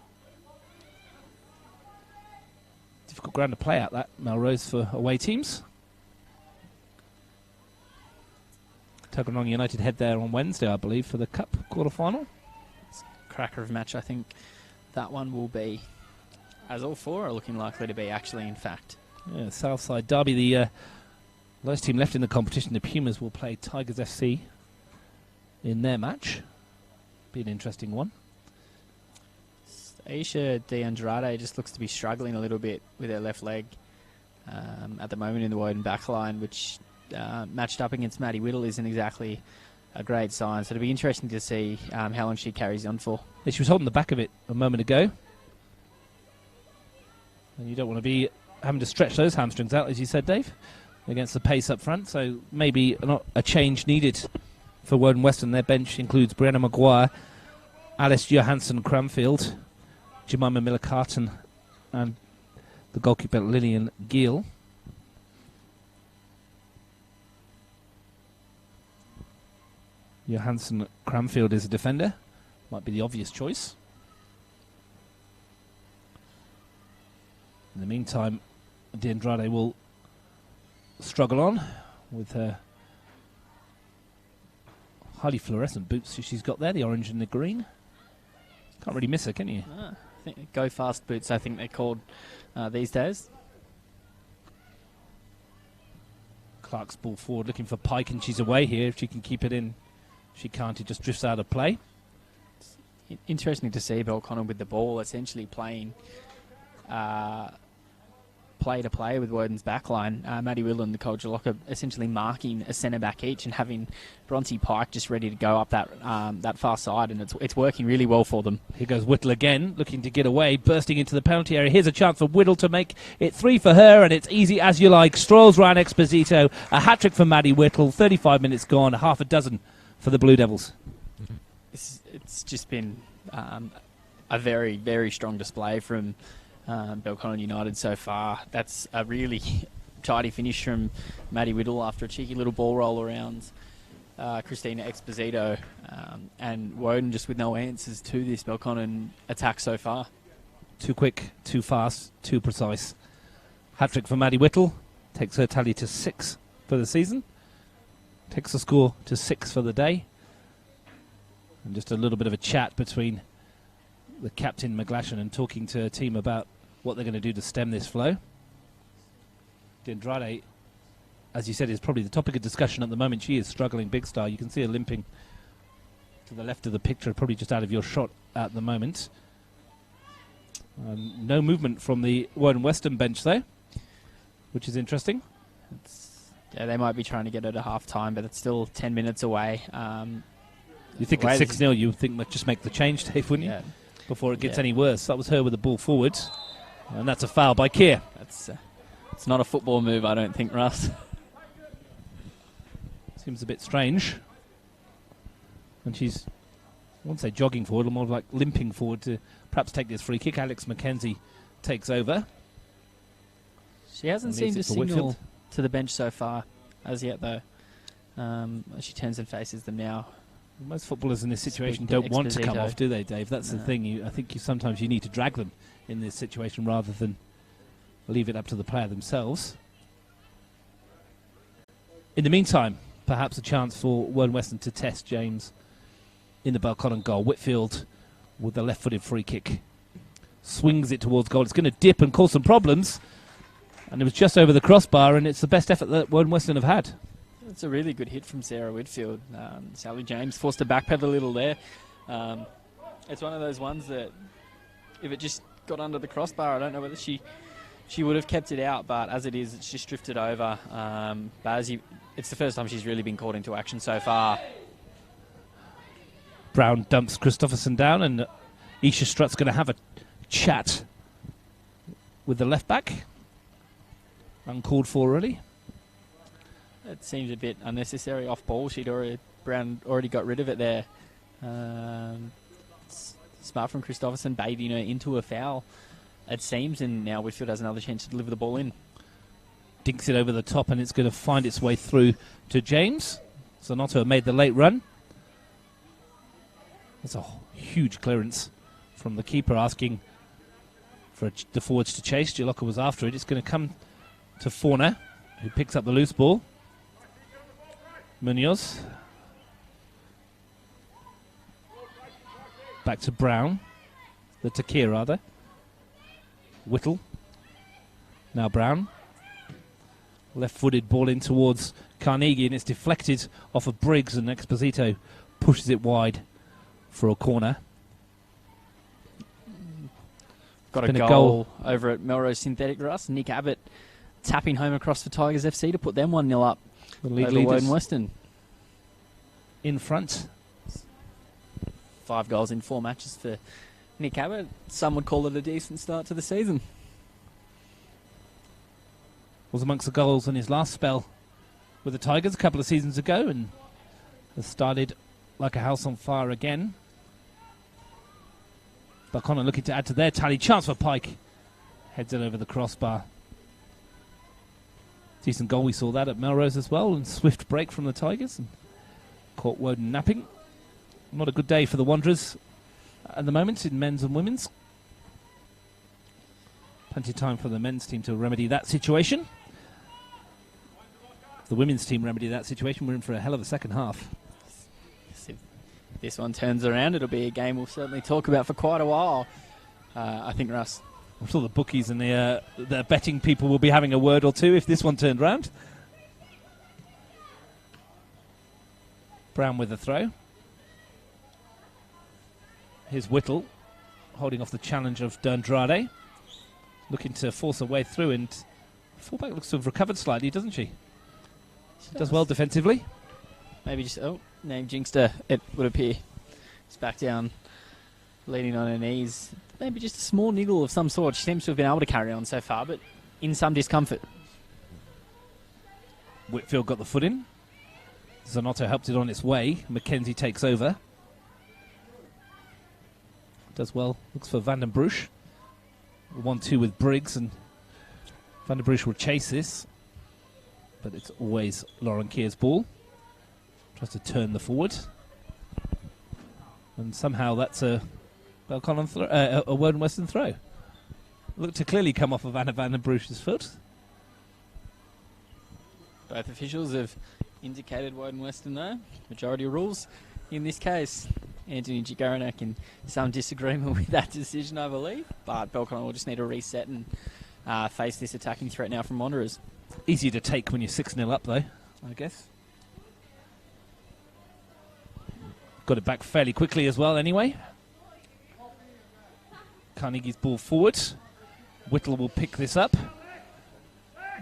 Difficult ground to play at, that Melrose, for away teams. Belconnen United head there on Wednesday, I believe, for the Cup quarter-final. It's a cracker of a match, I think that one will be, as all four are looking likely to be, actually, in fact. Yeah, Southside Derby, the last team left in the competition, the Pumas, will play Tigers FC in their match. Be an interesting one. Aisha D'Andrade just looks to be struggling a little bit with her left leg at the moment in the Woden backline, which matched up against Maddie Whittle isn't exactly a great sign. So it'll be interesting to see how long she carries on for. Yeah, she was holding the back of it a moment ago. And you don't want to be having to stretch those hamstrings out, as you said, Dave, against the pace up front. So maybe not a change needed for Woden-Weston. Their bench includes Brianna Maguire, Alice Johansson-Cranfield, Jemima Miller-Carton, and the goalkeeper Lillian Gill. Johansson-Cranfield is a defender. Might be the obvious choice. In the meantime, D'Andrade will struggle on with her highly fluorescent boots she's got there, the orange and the green. Can't really miss her, can you? I think go fast boots, I think they're called these days. Clark's ball forward looking for Pike, and she's away here. If she can keep it in, she can't. It just drifts out of play. It's interesting to see Belconnen with the ball essentially playing play-to-play with Woden's backline. Maddie Whittle and Nicole Jalocca essentially marking a centre-back each and having Bronte Pike just ready to go up that far side, and it's working really well for them. Here goes Whittle again, looking to get away, bursting into the penalty area. Here's a chance for Whittle to make it 3 for her, and it's easy as you like. Strolls Ryan Exposito, a hat-trick for Maddie Whittle, 35 minutes gone, half a dozen for the Blue Devils. It's just been a very, very strong display from Belconnen United so far. That's a really tidy finish from Maddie Whittle after a cheeky little ball roll around Christina Exposito, and Woden just with no answers to this Belconnen attack so far. Too quick, too fast, too precise. Hat-trick for Maddie Whittle, takes her tally to 6 for the season, takes the score to 6 for the day. And just a little bit of a chat between the captain McGlashan and talking to her team about what they're going to do to stem this flow. Andrade, as you said, is probably the topic of discussion at the moment. She is struggling big star. You can see her limping to the left of the picture, probably just out of your shot at the moment. No movement from the Woden-Weston bench though, which is interesting. Yeah, they might be trying to get it at half-time, but it's still 10 minutes away. You think at 6-0, you would think they'd just make the change, Dave, wouldn't you? Before it gets any worse. That was her with the ball forward. And that's a foul by Keir. It's not a football move, I don't think, Russ. Seems a bit strange. And she's, I won't say jogging forward, more like limping forward to perhaps take this free kick. Alex McKenzie takes over. She hasn't seemed to signal to the bench so far as yet, though. She turns and faces them now. Most footballers in this situation don't want to come off, do they, Dave? That's the thing. I think sometimes you need to drag them in this situation rather than leave it up to the player themselves. In the meantime, perhaps a chance for Woden-Weston to test James in the Belconnen goal. Whitfield with the left-footed free kick. Swings it towards goal. It's going to dip and cause some problems. And it was just over the crossbar, and it's the best effort that Woden-Weston have had. It's a really good hit from Sarah Whitfield. Sally James forced to backpedal a little there. It's one of those ones that if it just got under the crossbar, I don't know whether she would have kept it out, but as it is, it's just drifted over. It's the first time she's really been called into action so far. Brown dumps Christopherson down, and Isha Strutt's going to have a chat with the left back. Uncalled for, really. It seems a bit unnecessary off ball. Brown already got rid of it there. Smart from Christopherson, baiting her into a foul, it seems, and now Whitfield has another chance to deliver the ball in. Dinks it over the top, and it's going to find its way through to James. Zanotto made the late run. That's a huge clearance from the keeper, asking for the forwards to chase. Jalocca was after it. It's going to come to Fauna, who picks up the loose ball. Munoz. Back to Brown. The Takir, rather. Whittle. Now Brown. Left-footed ball in towards Carnegie, and it's deflected off of Briggs, and Exposito pushes it wide for a corner. Got a goal over at Melrose Synthetic Russ. Nick Abbott tapping home across for Tigers FC to put them 1-0 up. The league over Woden-Weston. In front. 5 goals in 4 matches for Nick Abbott. Some would call it a decent start to the season. Was amongst the goals in his last spell with the Tigers a couple of seasons ago, and has started like a house on fire again. Belconnen looking to add to their tally. Chance for Pike. Heads it over the crossbar. Decent goal, we saw that at Melrose as well, and swift break from the Tigers. And caught Woden napping. Not a good day for the Wanderers at the moment in men's and women's. Plenty of time for the men's team to remedy that situation. the women's team remedy that situation, we're in for a hell of a second half. If this one turns around, it'll be a game we'll certainly talk about for quite a while. I think, Russ. I'm sure the bookies and the betting people will be having a word or two if this one turned round. Brown with the throw. Here's Whittle, holding off the challenge of D'Andrade. Looking to force a way through, and fullback looks to have recovered slightly, doesn't she? She does well defensively. Maybe just, name jinxed her, it would appear. She's back down, leaning on her knees. Maybe just a small niggle of some sort. She seems to have been able to carry on so far, but in some discomfort. Whitfield got the foot in. Zanotto helped it on its way. Mackenzie takes over. Does well. Looks for Van den Broek. 1-2 with Briggs, and Van den Broek will chase this. But it's always Lauren Keir's ball. Tries to turn the forward. And somehow that's a Belconnen a Woden-Weston throw. Looked to clearly come off of Anna Van den Broek's foot. Both officials have indicated Woden-Weston, though. Majority of rules in this case. Anthony Jigaranek in some disagreement with that decision, I believe. But Belconnen will just need to reset and face this attacking threat now from Wanderers. Easier to take when you're 6-0 up, though, I guess. Got it back fairly quickly as well, anyway. Carnegie's ball forward. Whittle will pick this up.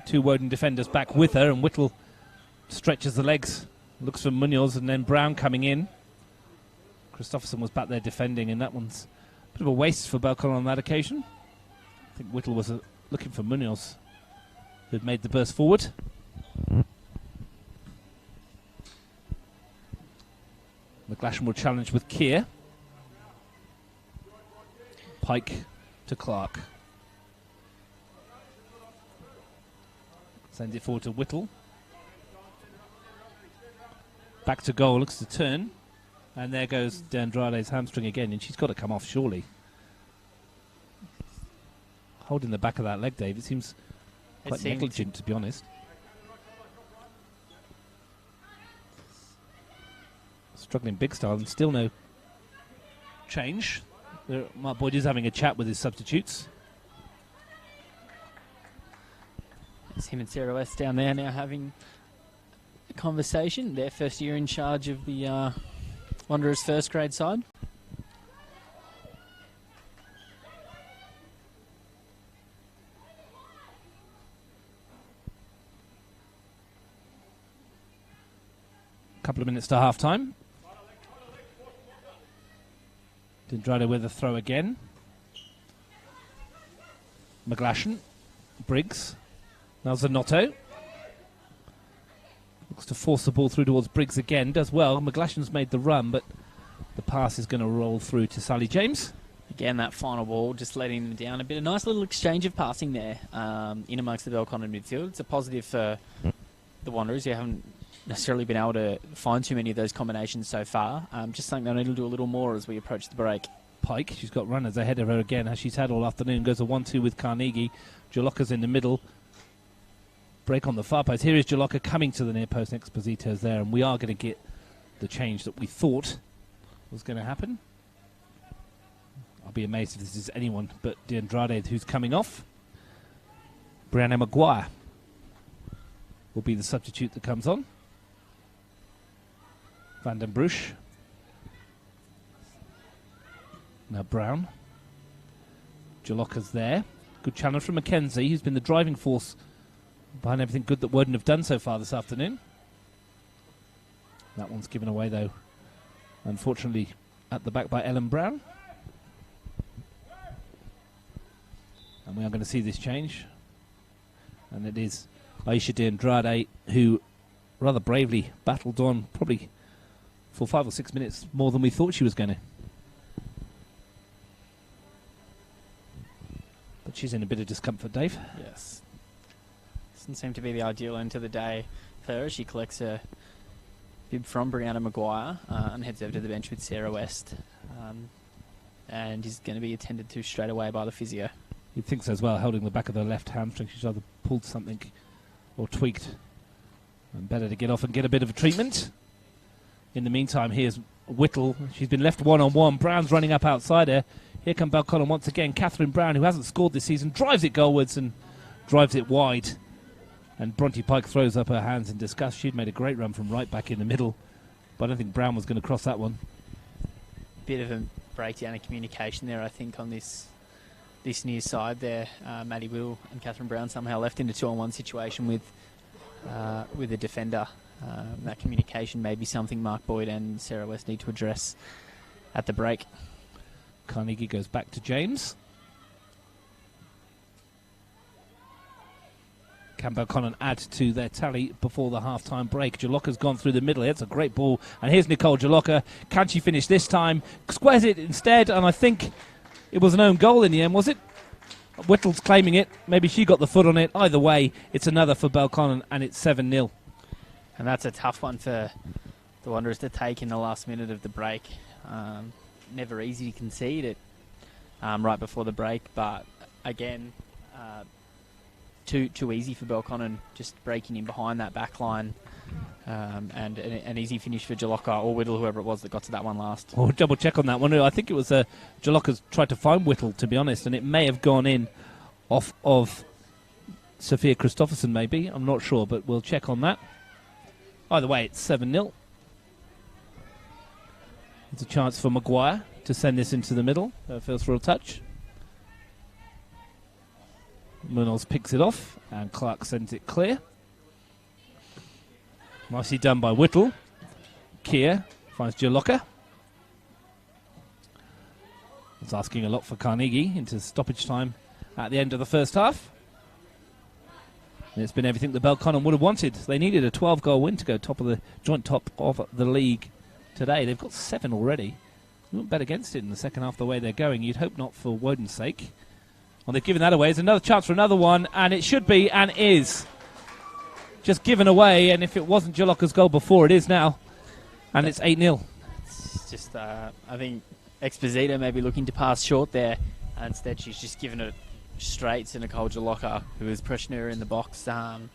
Two Woden defenders back with her, and Whittle stretches the legs. Looks for Munoz, and then Brown coming in. Christopherson was back there defending, and that one's a bit of a waste for Belconnen on that occasion. I think Whittle was looking for Munoz, who had made the burst forward. McGlashan will challenge with Keir. Pike to Clark. Sends it forward to Whittle. Back to goal, looks to turn. And there goes D'Andrade's hamstring again, and she's got to come off, surely. Holding the back of that leg, Dave, it seems quite negligent, to be honest. Struggling big style, and still no change. Mark Boyd is having a chat with his substitutes. It's him and Sarah West down there now having a conversation. Their first year in charge of the Wanderers' first grade side. Couple of minutes to half time. D'Andrade with a throw again. McGlashan. Briggs. Now Zanotto. Looks to force the ball through towards Briggs again. Does well. McGlashan's made the run, but the pass is going to roll through to Sally James. Again, that final ball just letting them down. A nice little exchange of passing there in amongst the Belconnen midfield. It's a positive for the Wanderers. You haven't necessarily been able to find too many of those combinations so far. Just something they'll need to do a little more as we approach the break. Pike, she's got runners ahead of her again, as she's had all afternoon. Goes a 1-2 with Carnegie. Jaloka's in the middle. Break on the far post. Here is Jaloka coming to the near post. Exposito's there, and we are going to get the change that we thought was going to happen. I'll be amazed if this is anyone but D'Andrade who's coming off. Brianna Maguire will be the substitute that comes on. Van den Broek. Now Brown. Jaloka's there. Good challenge from Mackenzie, who's been the driving force behind everything good that Woden have done so far this afternoon. That one's given away, though, unfortunately, at the back by Ellen Brown. And we are going to see this change. And it is Aisha D'Andrade, who rather bravely battled on, probably for 5 or 6 minutes more than we thought she was going to. But she's in a bit of discomfort, Dave. Yes. Doesn't seem to be the ideal end to the day for her. She collects a bib from Brianna Maguire and heads over to the bench with Sarah West. And is going to be attended to straight away by the physio. You'd think so as well, holding the back of the left hamstring. She's either pulled something or tweaked And better to get off and get a bit of a treatment. In the meantime, here's Whittle. She's been left one-on-one. Brown's running up outside her. Here come Belconnen once again. Catherine Brown, who hasn't scored this season, drives it goalwards and drives it wide. And Bronte Pike throws up her hands in disgust. She'd made a great run from right back in the middle, but I don't think Brown was going to cross that one. Bit of a breakdown in communication there, I think, on this near side there. Maddie Whittle and Catherine Brown somehow left in a 2-on-1 situation with a defender. That communication may be something Mark Boyd and Sarah West need to address at the break. Carnegie goes back to James. Can Belconnen add to their tally before the half-time break? Jaloka's gone through the middle. It's a great ball. And here's Nicole Jaloka. Can she finish this time? Squares it instead, and I think it was an own goal in the end, was it? Whittle's claiming it. Maybe she got the foot on it. Either way, it's another for Belconnen, and it's 7-0. And that's a tough one for the Wanderers to take in the last minute of the break. Never easy to concede it right before the break, but again, too easy for Belconnen, just breaking in behind that back line, and an easy finish for Jaloka or Whittle, whoever it was that got to that one last. We'll double check on that one. I think it was Jaloka's tried to find Whittle, to be honest, and it may have gone in off of Sophia Christopherson, maybe. I'm not sure, but we'll check on that. Either way, it's 7-0. It's a chance for Maguire to send this into the middle. First real touch. Munoz picks it off, and Clark sends it clear. Nicely done by Whittle. Keir finds Jaloka. It's asking a lot for Carnegie into stoppage time at the end of the first half. And it's been everything the Belconnen would have wanted. They needed a 12-goal win to go joint top of the league today. They've got 7 already. You wouldn't bet against it in the second half the way they're going. You'd hope not for Woden's sake. Well, they've given that away. There's another chance for another one, and it should be and is just given away. And if it wasn't Jaloka's goal before, it is now. And it's 8-0. It's just, I think Exposito may be looking to pass short there. Instead, she's just given it straight to Nicole Jaloka, who is pushing her in the box. And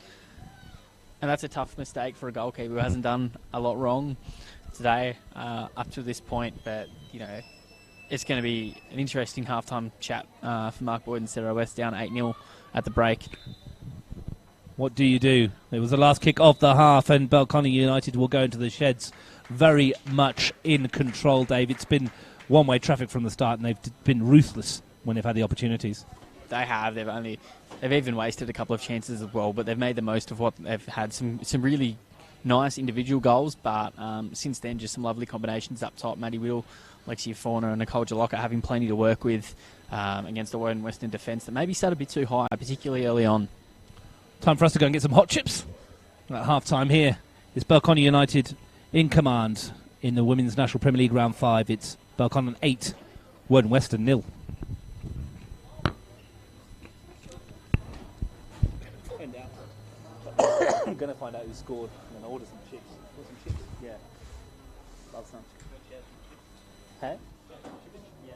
that's a tough mistake for a goalkeeper who hasn't done a lot wrong today up to this point. But, you know, it's going to be an interesting halftime chat for Mark Boyd and Sarah West, down 8-0 at the break. What do you do? It was the last kick of the half, and Belconnen United will go into the sheds very much in control, Dave. It's been one-way traffic from the start, and they've been ruthless when they've had the opportunities. They have. They've even wasted a couple of chances as well, but they've made the most of what they've had. Some really nice individual goals, but since then, just some lovely combinations up top. Maddie Whittle, Lexia Fauna and Nicole Jaloka having plenty to work with against the Woden-Weston defence that maybe started a bit too high, particularly early on. Time for us to go and get some hot chips. At half-time here is Belconnen United in command in the Women's National Premier League Round 5. It's Belconnen 8, Woden-Weston 0. I'm going to find out who scored and then order some chips. Want some chips? Yeah. Love some. Hey? Yeah.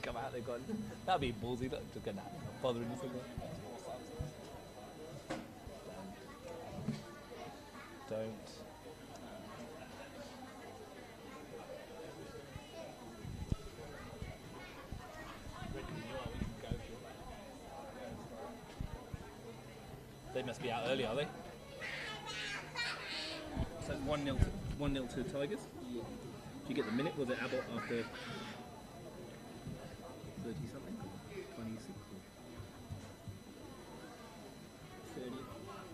Come out, they've gone. That'd be ballsy, not to get bother anything. Don't. They must be out early, are they? So it's 1-0 to Tigers. Do you get the minute? Was it Abbott after 30 something? 26?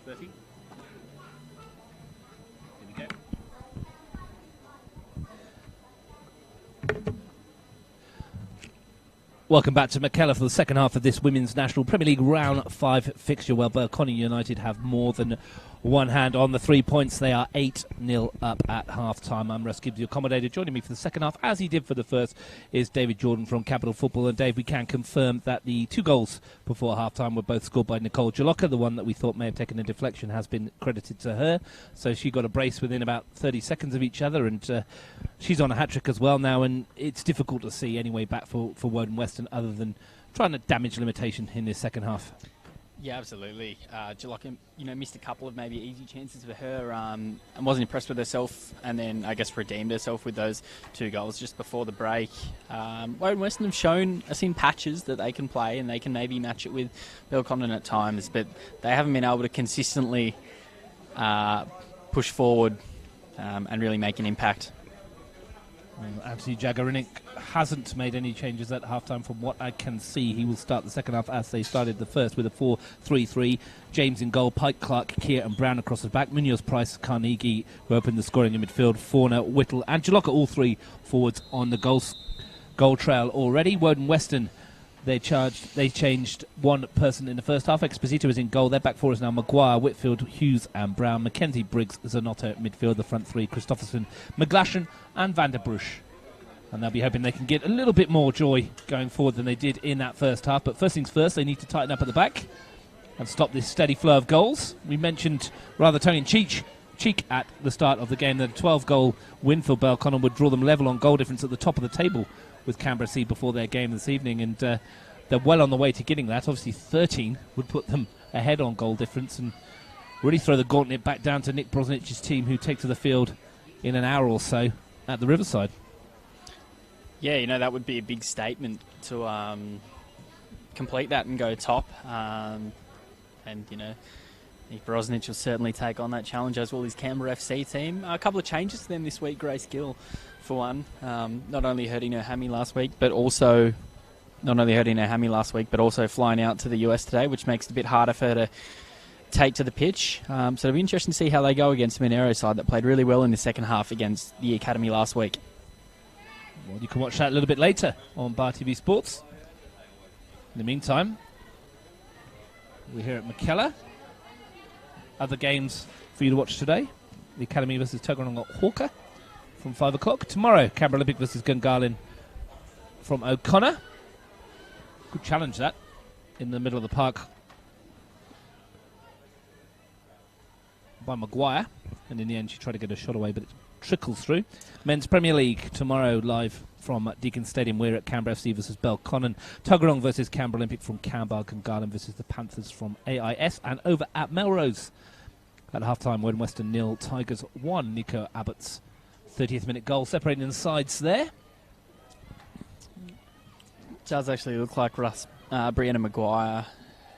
30? Here we go. Welcome back to McKellar for the second half of this Women's National Premier League Round 5 fixture. Well, Belconnen United have more than one hand on the 3 points. They are 8-0 up at half-time. I'm Russ Gibbs, your accommodator. Joining me for the second half, as he did for the first, is David Jordan from Capital Football. And Dave, we can confirm that the 2 goals before half-time were both scored by Nicole Jalocka. The one that we thought may have taken a deflection has been credited to her. So she got a brace within about 30 seconds of each other, and she's on a hat-trick as well now, and it's difficult to see any way back for Woden-Weston other than trying to damage limitation in this second half. Yeah, absolutely. Jalocka, missed a couple of maybe easy chances for her and wasn't impressed with herself, and then I guess redeemed herself with those 2 goals just before the break. Woden-Weston have shown us in patches that they can play and they can maybe match it with Belconnen at times, but they haven't been able to consistently push forward and really make an impact. Anthony Jagarinik hasn't made any changes at halftime from what I can see. He will start the second half as they started the first with a 4-3-3. James in goal, Pike, Clark, Keir and Brown across the back. Munoz, Price, Carnegie who opened the scoring in midfield. Fauna, Whittle and Jalocka, all 3 forwards on the goal trail already. Woden-Weston, they changed one person in the first half. Exposito is in goal. Their back 4 is now Maguire, Whitfield, Hughes and Brown. Mackenzie, Briggs, Zanotto midfield. The front 3, Christopherson, McGlashan and Van der Bruch. And they'll be hoping they can get a little bit more joy going forward than they did in that first half. But first things first, they need to tighten up at the back and stop this steady flow of goals. We mentioned rather tongue-in-cheek at the start of the game that a 12-goal win for Belconnen would draw them level on goal difference at the top of the table with Canberra Sea before their game this evening, and they're well on the way to getting that. Obviously 13 would put them ahead on goal difference and really throw the gauntlet back down to Nick Brosnich's team, who take to the field in an hour or so at the Riverside. Yeah, that would be a big statement to complete that and go top. And, Nick Brosnich will certainly take on that challenge, as will his Canberra FC team. A couple of changes to them this week. Grace Gill, for one, not only hurting her hammy last week, but also flying out to the US today, which makes it a bit harder for her to take to the pitch. So it'll be interesting to see how they go against the Monero side that played really well in the second half against the Academy last week. Well, you can watch that a little bit later on Bar TV Sports. In the meantime, we're here at McKellar. Other games for you to watch today: the Academy versus Tuggeranong at Hawker from 5 o'clock. Tomorrow, Canberra Olympic versus Gungahlin from O'Connor. Good challenge, that, in the middle of the park by Maguire. And in the end, she tried to get a shot away, but it trickles through. Men's Premier League tomorrow, live from Deakin Stadium. We're at Canberra FC versus Belconnen. Tuggeranong versus Canberra Olympic from Canberra. Gungahlin versus the Panthers from AIS. And over at Melrose at half-time, Woden-Weston 0, Tigers 1. Nico Abbott's 30th minute goal separating the sides there. It does actually look like Brianna Maguire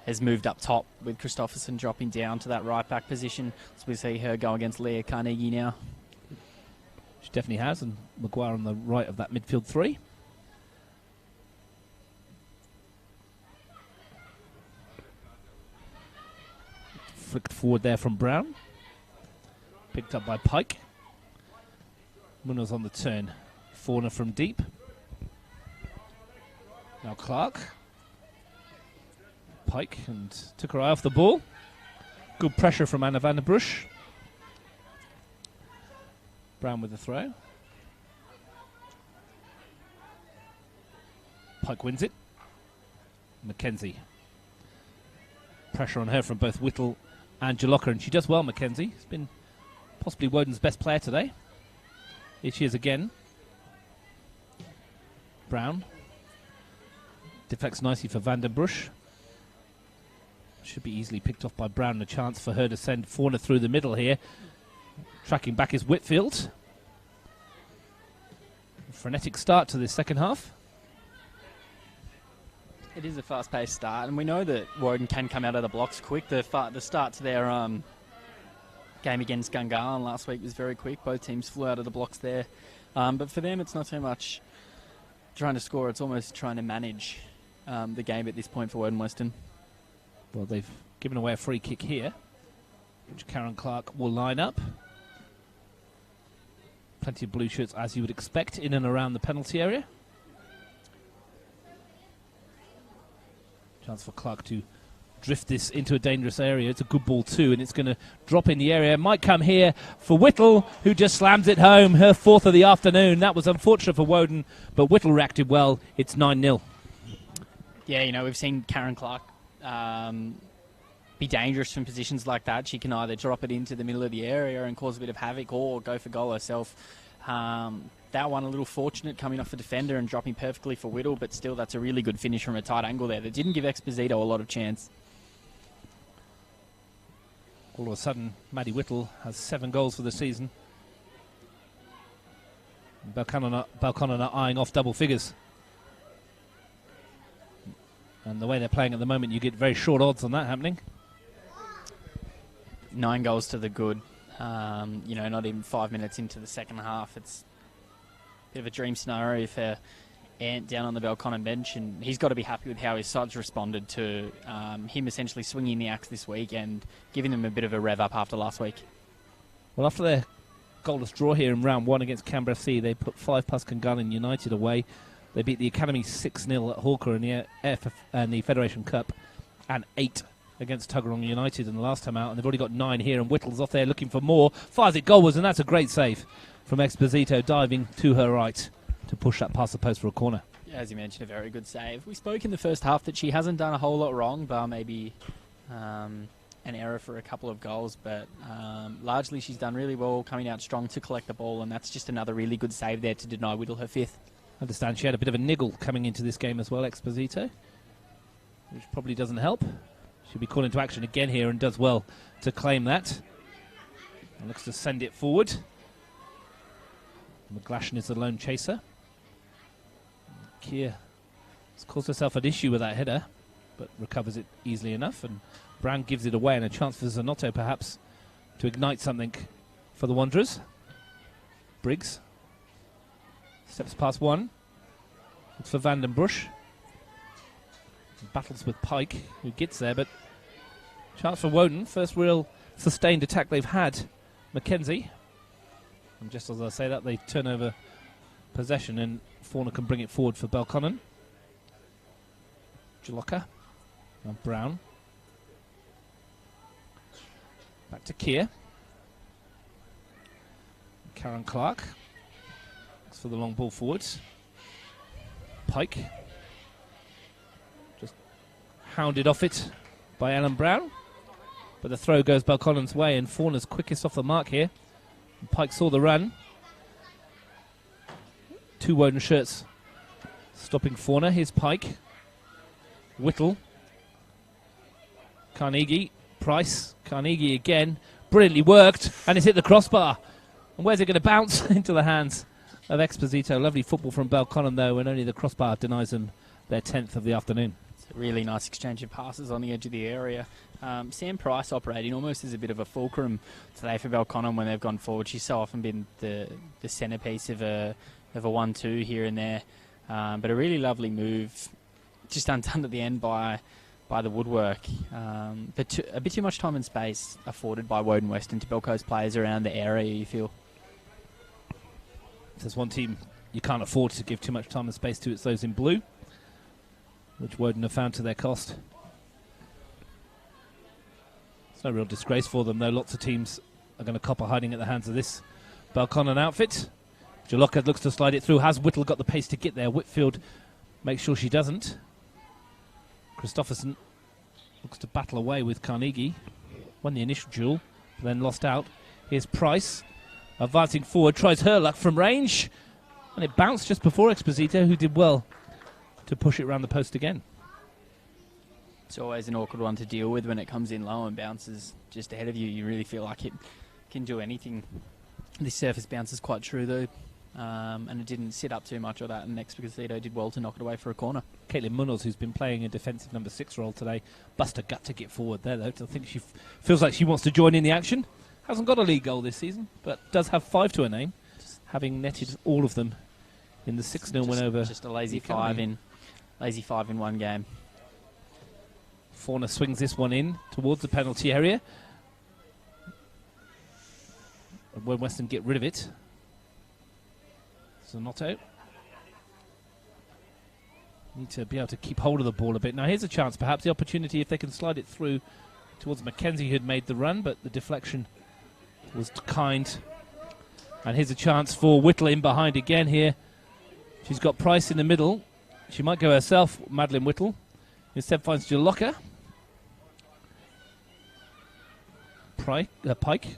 has moved up top, with Christopherson dropping down to that right-back position. So we see her go against Leah Carnegie now. She definitely has, and Maguire on the right of that midfield 3. Flicked forward there from Brown. Picked up by Pike. Munoz on the turn. Fauna from deep. Now Clark. Pike, and took her eye off the ball. Good pressure from Anna van der Bruch. Brown with the throw. Pike wins it. Mackenzie. Pressure on her from both Whittle and Jalocka, and she does well, Mackenzie. She's been possibly Woden's best player today. Here she is again. Brown. Deflects nicely for Vandenbrush. Should be easily picked off by Brown. A chance for her to send Fauna through the middle here. Tracking back is Whitfield. A frenetic start to this second half. It is a fast-paced start, and we know that Woden can come out of the blocks quick. The start to their game against Gungahlin last week was very quick. Both teams flew out of the blocks there. But for them, it's not so much trying to score. It's almost trying to manage the game at this point for Woden-Weston. Well, they've given away a free kick here, which Karen Clark will line up. Plenty of blue shirts, as you would expect, in and around the penalty area. Chance for Clark to drift this into a dangerous area. It's a good ball too, and it's going to drop in the area. Might come here for Whittle, who just slams it home. Her fourth of the afternoon. That was unfortunate for Woden, but Whittle reacted well. It's 9-0. Yeah, you know, we've seen Karen Clark be dangerous from positions like that. She can either drop it into the middle of the area and cause a bit of havoc, or go for goal herself. That one a little fortunate, coming off the defender and dropping perfectly for Whittle, but still that's a really good finish from a tight angle there that didn't give Exposito a lot of chance. All of a sudden, Maddie Whittle has 7 goals for the season. Belconnen are eyeing off double figures. And the way they're playing at the moment, you get very short odds on that happening. 9 goals to the good. You know, not even 5 minutes into the second half. It's a bit of a dream scenario for Ant down on the Belconnen bench, and he's got to be happy with how his side's responded to him essentially swinging the axe this week and giving them a bit of a rev up after last week. Well, after their goalless draw here in round 1 against Canberra FC, they put 5 Belconnen United away. They beat the Academy 6-0 at Hawker in the Federation Cup, and 8 against Tuggeranong United in the last time out, and they've already got 9 here, and Whittle's off there looking for more. Fires it goalwards, and that's a great save from Exposito, diving to her right to push that past the post for a corner. Yeah, as you mentioned, a very good save. We spoke in the first half that she hasn't done a whole lot wrong, bar maybe an error for a couple of goals, but largely she's done really well, coming out strong to collect the ball, and that's just another really good save there to deny Whittle her 5th. I understand she had a bit of a niggle coming into this game as well, Exposito, which probably doesn't help. She'll be called into action again here and does well to claim that. And looks to send it forward. McGlashan is the lone chaser. Keir has caused herself an issue with that header, but recovers it easily enough. And Brown gives it away, and a chance for Zanotto perhaps to ignite something for the Wanderers. Briggs steps past one. Looks for Vandenbrush. Battles with Pike, who gets there, but chance for Woden. First real sustained attack they've had. Mackenzie. And just as I say that, they turn over possession, and Fauna can bring it forward for Belconnen. Jalocka. And Brown. Back to Keir. Karen Clark. Looks for the long ball forwards. Pike. Hounded off it by Alan Brown, but the throw goes Belconnen's way, and Fauna's quickest off the mark here. And Pike saw the run. 2 Woden shirts stopping Fauna. Here's Pike. Whittle. Carnegie. Price. Carnegie again. Brilliantly worked, and it's hit the crossbar. And where's it going to bounce? Into the hands of Exposito. Lovely football from Belconnen, though, and only the crossbar denies them their 10th of the afternoon. Really nice exchange of passes on the edge of the area. Sam Price operating almost as a bit of a fulcrum today for Belconnen when they've gone forward. She's so often been the centrepiece of a 1-2 here and there. But a really lovely move, just undone at the end by the woodwork. But a bit too much time and space afforded by Woden-Weston to Belco's players around the area, you feel. If there's one team you can't afford to give too much time and space to, it's those in blue, which Woden have found to their cost. It's no real disgrace for them, though. Lots of teams are going to cop a hiding at the hands of this Belconnen outfit. Jalocka looks to slide it through. Has Whittle got the pace to get there? Whitfield makes sure she doesn't. Christopherson Looks to battle away with Carnegie. Won the initial duel, but then lost out. Here's Price. Advancing forward, tries her luck from range. And it bounced just before Exposito, who did well to push it around the post again. It's always an awkward one to deal with when it comes in low and bounces just ahead of you. You really feel like it can do anything. This surface bounce is quite true, though. And it didn't sit up too much of that, and Exposito did well to knock it away for a corner. Caitlin Munoz, who's been playing a defensive number 6 role today, bust her gut to get forward there, though. I think she feels like she wants to join in the action. Hasn't got a league goal this season, but does have 5 to her name, having netted all of them in the 6-0 win over. Just a lazy 5 in one game. Fauna swings this one in towards the penalty area. And Woden-Weston get rid of it. Zanotto. Need to be able to keep hold of the ball a bit. Now here's a chance, perhaps the opportunity if they can slide it through towards Mackenzie, who had made the run, but the deflection was kind. And here's a chance for Whittle in behind again here. She's got Price in the middle. She might go herself, Madeline Whittle. Instead finds Jaloka. Pike.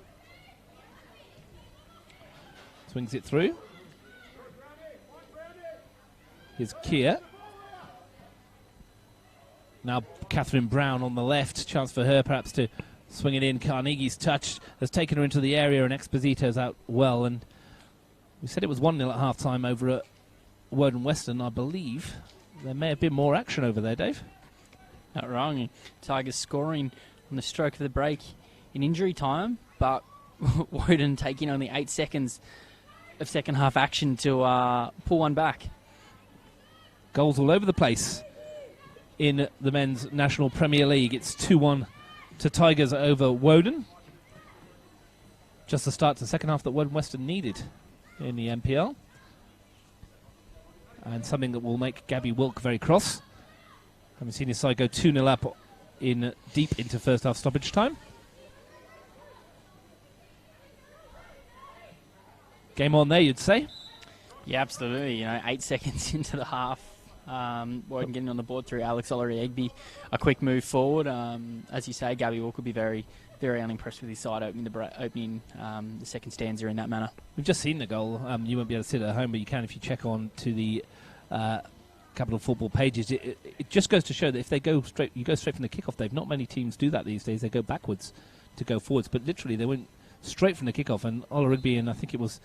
Swings it through. Here's Kia. Now Catherine Brown on the left. Chance for her perhaps to swing it in. Carnegie's touch has taken her into the area, and Exposito's out well. And we said it was 1-0 at half-time over at Woden-Weston. I believe there may have been more action over there, Dave. Not wrong. Tigers scoring on the stroke of the break in injury time, but Woden taking only 8 seconds of second half action to pull one back. Goals all over the place in the Men's National Premier League. It's 2-1 to Tigers over Woden. Just the start to the second half that Woden-Weston needed in the NPL. And something that will make Gabby Wilk very cross. Haven't seen his side go 2-0 up in deep into first half stoppage time. Game on there, you'd say? Yeah, absolutely. 8 seconds into the half. Woden getting on the board through Alex Ollery-Egby. A quick move forward. As you say, Gabby Walker will be very, very unimpressed with his side opening the second stanza in that manner. We've just seen the goal. You won't be able to see it at home, but you can if you check on to the Capital Football pages. It just goes to show that if they go straight, you go straight from the kickoff, Dave. Not many teams do that these days. They go backwards to go forwards, but literally they went straight from the kickoff. And Ollery-Egby and I think it was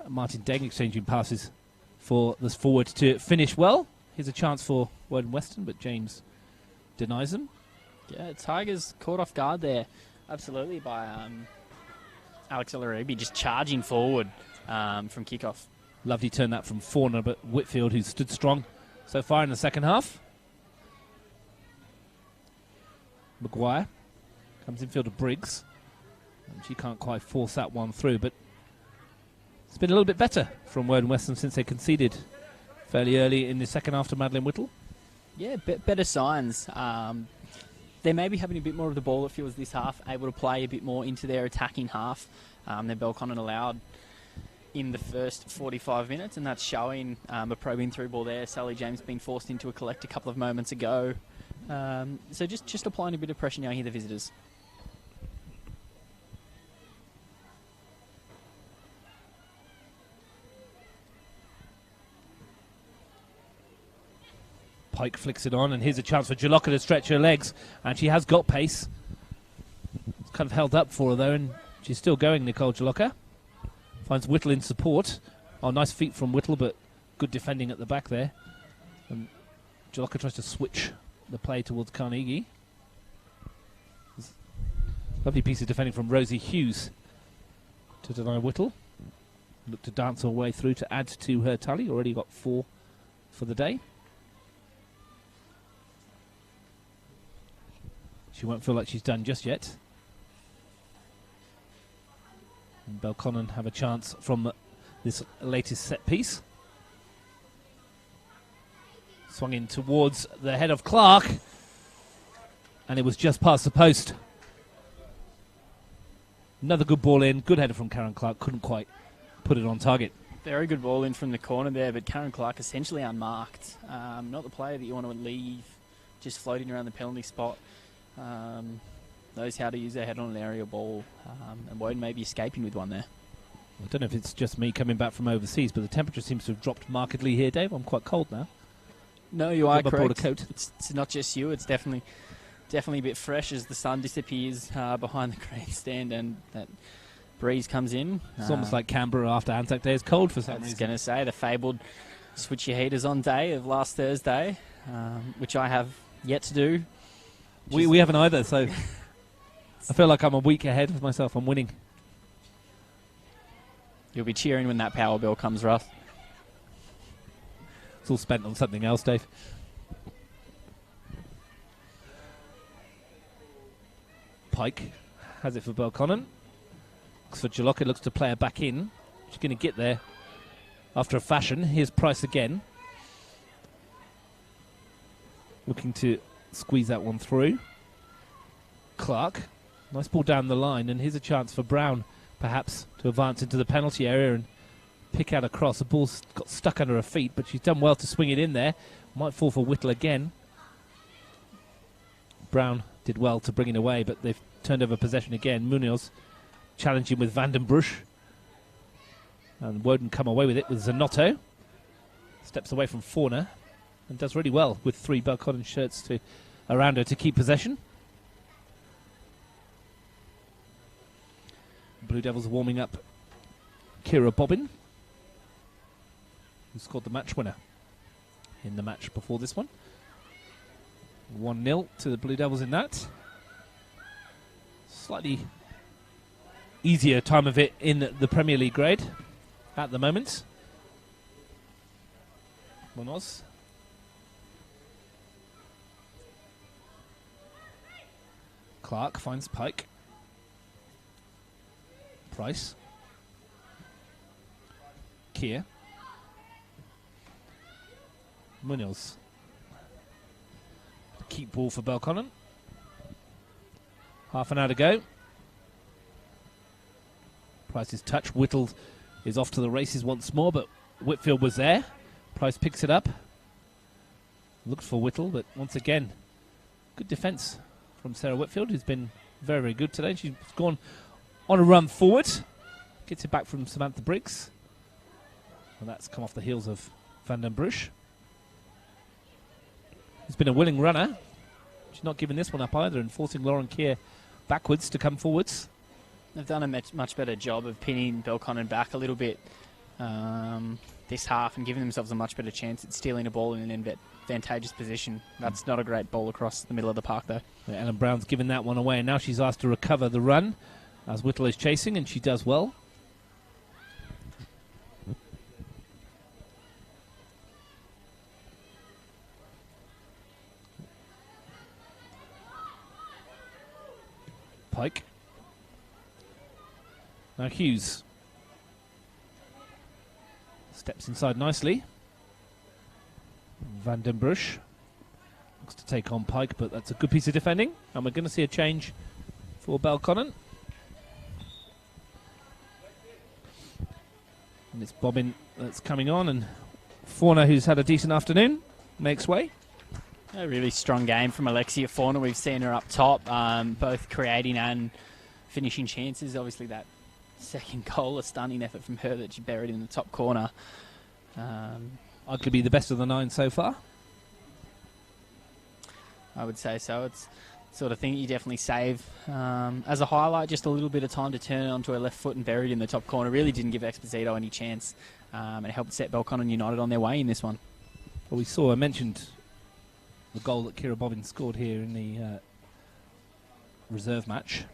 Martin Deng exchanging passes for this forward to finish well. Here's a chance for Woden-Weston, but James denies them. Yeah, Tigers caught off guard there, absolutely, by Alex Ollery-Egby just charging forward from kickoff. Lovely turn that from Fauna, but Whitfield, who stood strong so far in the second half. Maguire comes infield to Briggs. And she can't quite force that one through, but it's been a little bit better from Woden-Weston since they conceded fairly early in the second half to Madeline Whittle. Yeah, better signs. They may be having a bit more of the ball, it feels, this half, able to play a bit more into their attacking half than Belconnen allowed in the first 45 minutes, and that's showing a probing through ball there. Sally James being forced into a collect a couple of moments ago. So just applying a bit of pressure now here, the visitors. Pike flicks it on, and here's a chance for Jaloka to stretch her legs, and she has got pace. It's kind of held up for her, though, and she's still going, Nicole Jaloka. Finds Whittle in support. Oh, nice feet from Whittle, but good defending at the back there. And Jaloka tries to switch the play towards Carnegie. Lovely piece of defending from Rosie Hughes to deny Whittle. Look to dance her way through to add to her tally. Already got 4 for the day. She won't feel like she's done just yet. And Belconnen have a chance from this latest set piece. Swung in towards the head of Clark. And it was just past the post. Another good ball in. Good header from Karen Clark. Couldn't quite put it on target. Very good ball in from the corner there, but Karen Clark essentially unmarked. Not the player that you want to leave just floating around the penalty spot. knows how to use their head on an aerial ball, and Woden may be escaping with one there. I don't know if it's just me coming back from overseas, but the temperature seems to have dropped markedly here, Dave. I'm quite cold now. No, you are I brought a correct. coat. It's not just you. It's definitely a bit fresh as the sun disappears behind the grandstand and that breeze comes in. It's almost like Canberra after Anzac Day is cold for some I was reason. going to say the fabled switch your heaters on day of last Thursday, which I have yet to do. We haven't either, so I feel like I'm a week ahead of myself. I'm winning. You'll be cheering when that power bill comes, Russ. It's all spent on something else, Dave. Pike has it for Belconnen. Looks for Jalocca, looks to play her back in. She's going to get there after a fashion. Here's Price again. Looking to squeeze that one through. Clark. Nice ball down the line, and here's a chance for Brown, perhaps, to advance into the penalty area and pick out a cross. The ball's got stuck under her feet, but she's done well to swing it in there. Might fall for Whittle again. Brown did well to bring it away, but they've turned over possession again. Munoz challenging with Vandenbruch. And Woden come away with it with Zanotto. Steps away from Fauna and does really well with 3 Belconnen shirts around her to keep possession. Blue Devils warming up Kira Bobbin, who scored the match winner in the match before this one. 1-0 to the Blue Devils in that. Slightly easier time of it in the Premier League grade at the moment. Munoz. Clark finds Pike. Price. Kier. Munoz. Keep ball for Belconnen. Half an hour to go. Price's touch. Whittle is off to the races once more, but Whitfield was there. Price picks it up. Looks for Whittle, but once again, good defence from Sarah Whitfield, who's been very, very good today. She's gone on a run forward. Gets it back from Samantha Briggs. And that's come off the heels of Vandenbruch. He's been a willing runner. She's not giving this one up either and forcing Lauren Keir backwards to come forwards. They've done a much better job of pinning Belconnen back a little bit this half and giving themselves a much better chance at stealing a ball in an advantageous position. That's not a great ball across the middle of the park, though. Yeah, Ellen Brown's given that one away, and now she's asked to recover the run as Whittle is chasing, and she does well. Pike. Now Hughes steps inside nicely. Vandenbruch looks to take on Pike, but that's a good piece of defending. And we're going to see a change for Belconnen. And it's Bobbin that's coming on, and Fauna, who's had a decent afternoon, makes way. A really strong game from Alexia Fauna. We've seen her up top, both creating and finishing chances. Obviously that second goal, a stunning effort from her that she buried in the top corner. Arguably the best of the 9 so far. I would say so. It's the sort of thing you definitely save as a highlight. Just a little bit of time to turn it onto her left foot and buried in the top corner. Really didn't give Esposito any chance, and it helped set Belconnen United on their way in this one. Well, I mentioned the goal that Kira Bobbin scored here in the reserve match,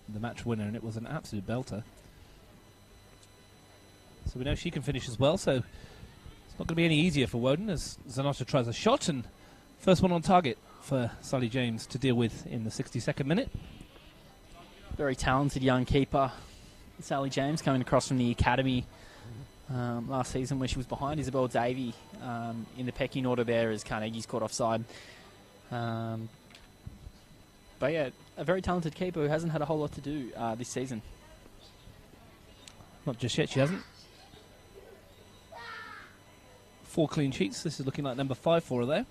the match winner, and it was an absolute belter. So we know she can finish as well, so it's not going to be any easier for Woden as Zanotto tries a shot, and first one on target for Sally James to deal with in the 62nd minute. Very talented young keeper, Sally James, coming across from the academy last season where she was behind Isabel Davey in the pecking order there as Carnegie's caught offside. But yeah, a very talented keeper who hasn't had a whole lot to do this season. Not just yet, she hasn't. 4 clean sheets. This is looking like number 5 for her there.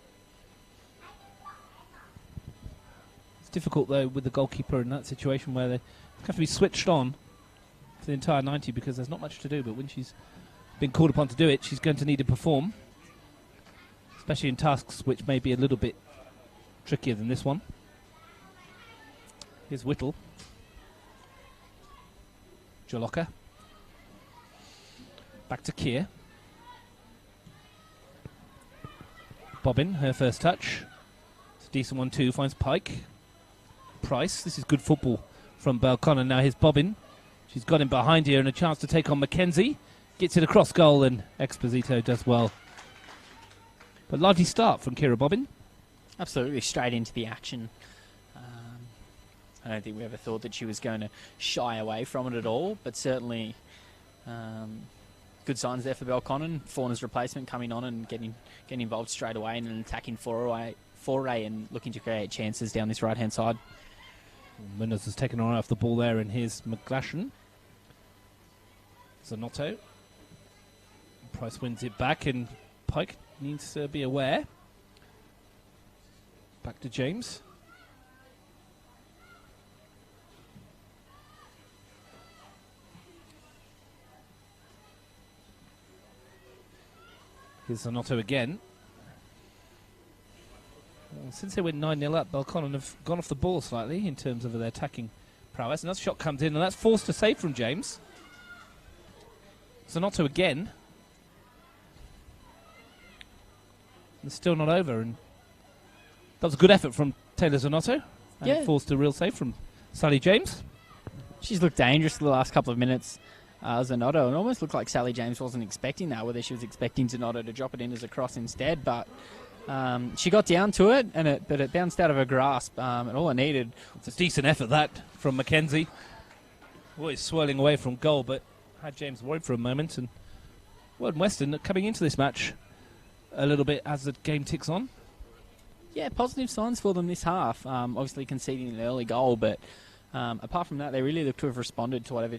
It's difficult, though, with the goalkeeper in that situation where they have to be switched on for the entire 90 because there's not much to do. But when she's been called upon to do it, she's going to need to perform, especially in tasks which may be a little bit trickier than this one. Here's Whittle. Jaloka. Back to Keir. Bobbin, her first touch. It's a decent one too, finds Pike. Price, this is good football from Belconnen. Now here's Bobbin. She's got him behind here and a chance to take on Mackenzie. Gets it across goal and Exposito does well. But lively start from Kira Bobbin. Absolutely, straight into the action. I don't think we ever thought that she was going to shy away from it at all, but certainly good signs there for Belconnen. Fauna's replacement coming on and getting involved straight away in an attacking foray and looking to create chances down this right-hand side. Munoz has taken her off the ball there, and here's McGlashan. Zanotto. Price wins it back, and Pike needs to be aware. Back to James. Here's Zanotto again. Well, since they went 9-0 up, Belconnen have gone off the ball slightly in terms of their attacking prowess. Another shot comes in, and that's forced to save from James. Zanotto again. It's still not over, and that was a good effort from Taylor Zanotto. And it forced a real save from Sally James. She's looked dangerous the last couple of minutes. Zanotto, it almost looked like Sally James wasn't expecting that, whether she was expecting Zanotto to drop it in as a cross instead, but she got down to it, but it bounced out of her grasp, and all it needed. It's a decent effort, that, from Mackenzie. Always swirling away from goal, but had James worried for a moment, and Woden-Weston coming into this match a little bit as the game ticks on. Yeah, positive signs for them this half. Obviously conceding an early goal, but apart from that, they really look to have responded to whatever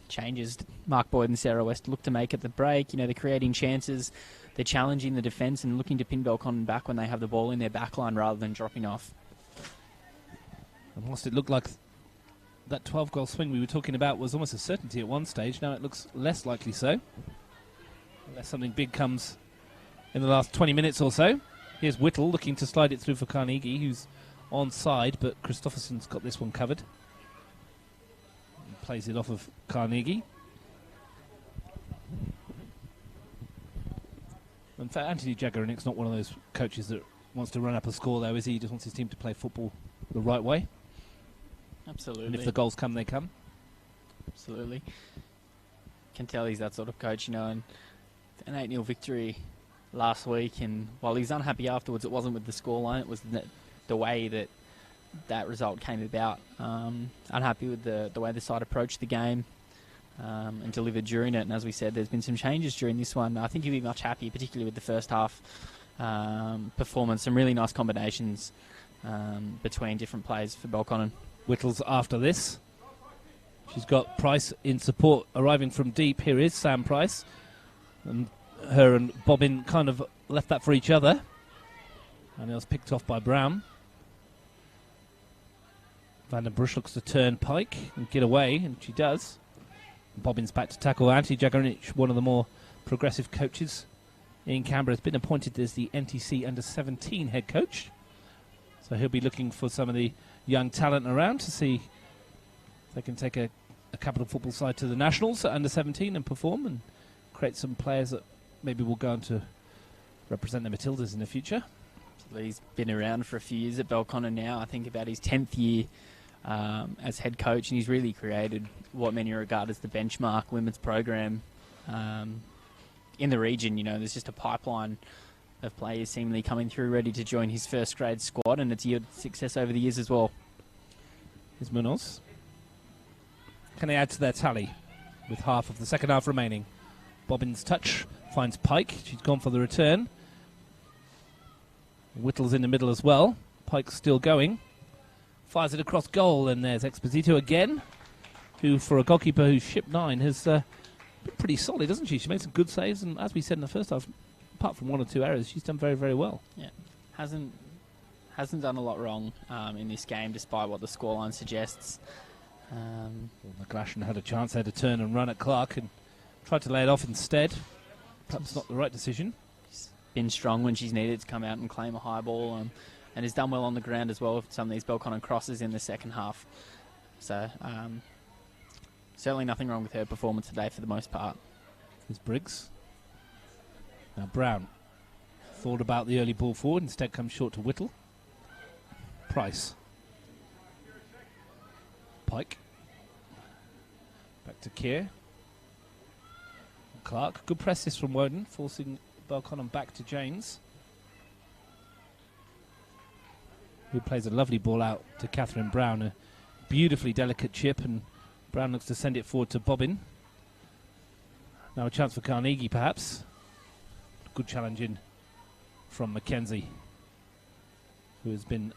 changes Mark Boyd and Sarah West look to make at the break. You know, they're creating chances, they're challenging the defence and looking to pin Belconnen back when they have the ball in their back line rather than dropping off. And whilst it looked like that 12-goal swing we were talking about was almost a certainty at one stage, now it looks less likely so. Unless something big comes in the last 20 minutes or so. Here's Whittle looking to slide it through for Carnegie, who's onside, but Christopherson's got this one covered. He plays it off of Carnegie. In fact, Anthony Jaggerinick's not one of those coaches that wants to run up a score, though, is he? He just wants his team to play football the right way. Absolutely. And if the goals come, they come. Absolutely. Can tell he's that sort of coach, you know, and an 8-0 victory last week, and while he's unhappy afterwards, it wasn't with the scoreline, it was the way that result came about. Unhappy with the way the side approached the game and delivered during it, and as we said, there's been some changes during this one. I think he'll be much happier, particularly with the first half performance. Some really nice combinations between different players for Belconnen. Whittle's after this. She's got Price in support arriving from deep. Here is Sam Price, and her and Bobbin kind of left that for each other, and it was picked off by Brown. Van den Busch looks to turn Pike and get away, and she does. Bobbin's back to tackle. Anthony Jaggerinic, one of the more progressive coaches in Canberra, has been appointed as the NTC Under-17 head coach. So he'll be looking for some of the young talent around to see if they can take a capital football side to the Nationals at Under-17 and perform and create some players that maybe will go on to represent the Matildas in the future. He's been around for a few years at Belconnen now, I think about his 10th year as head coach, and he's really created what many regard as the benchmark women's program in the region. You know, there's just a pipeline of players seemingly coming through ready to join his first grade squad, and it's yielded success over the years as well. Here's Munoz. Can they add to their tally with half of the second half remaining? Bobbin's touch finds Pike. She's gone for the return. Whittle's in the middle as well. Pike's still going. Fires it across goal, and there's Exposito again, who, for a goalkeeper who's shipped 9, has been pretty solid, hasn't she? She made some good saves, and as we said in the first half, apart from 1 or 2 errors, she's done very, very well. Yeah, hasn't hasn't done a lot wrong in this game, despite what the scoreline suggests. Well, McGlashan had a chance there to turn and run at Clark and tried to lay it off instead. Perhaps not the right decision. She's been strong when she's needed to come out and claim a high ball, and has done well on the ground as well with some of these Belconnen crosses in the second half. So certainly nothing wrong with her performance today for the most part. There's Briggs. Now Brown thought about the early ball forward, instead comes short to Whittle. Price. Pike. Back to Keir. Clark. Good presses from Woden, forcing Belconnen back to James, who plays a lovely ball out to Catherine Brown. A beautifully delicate chip, and Brown looks to send it forward to Bobbin. Now a chance for Carnegie, perhaps. Good challenge in from Mackenzie, who has been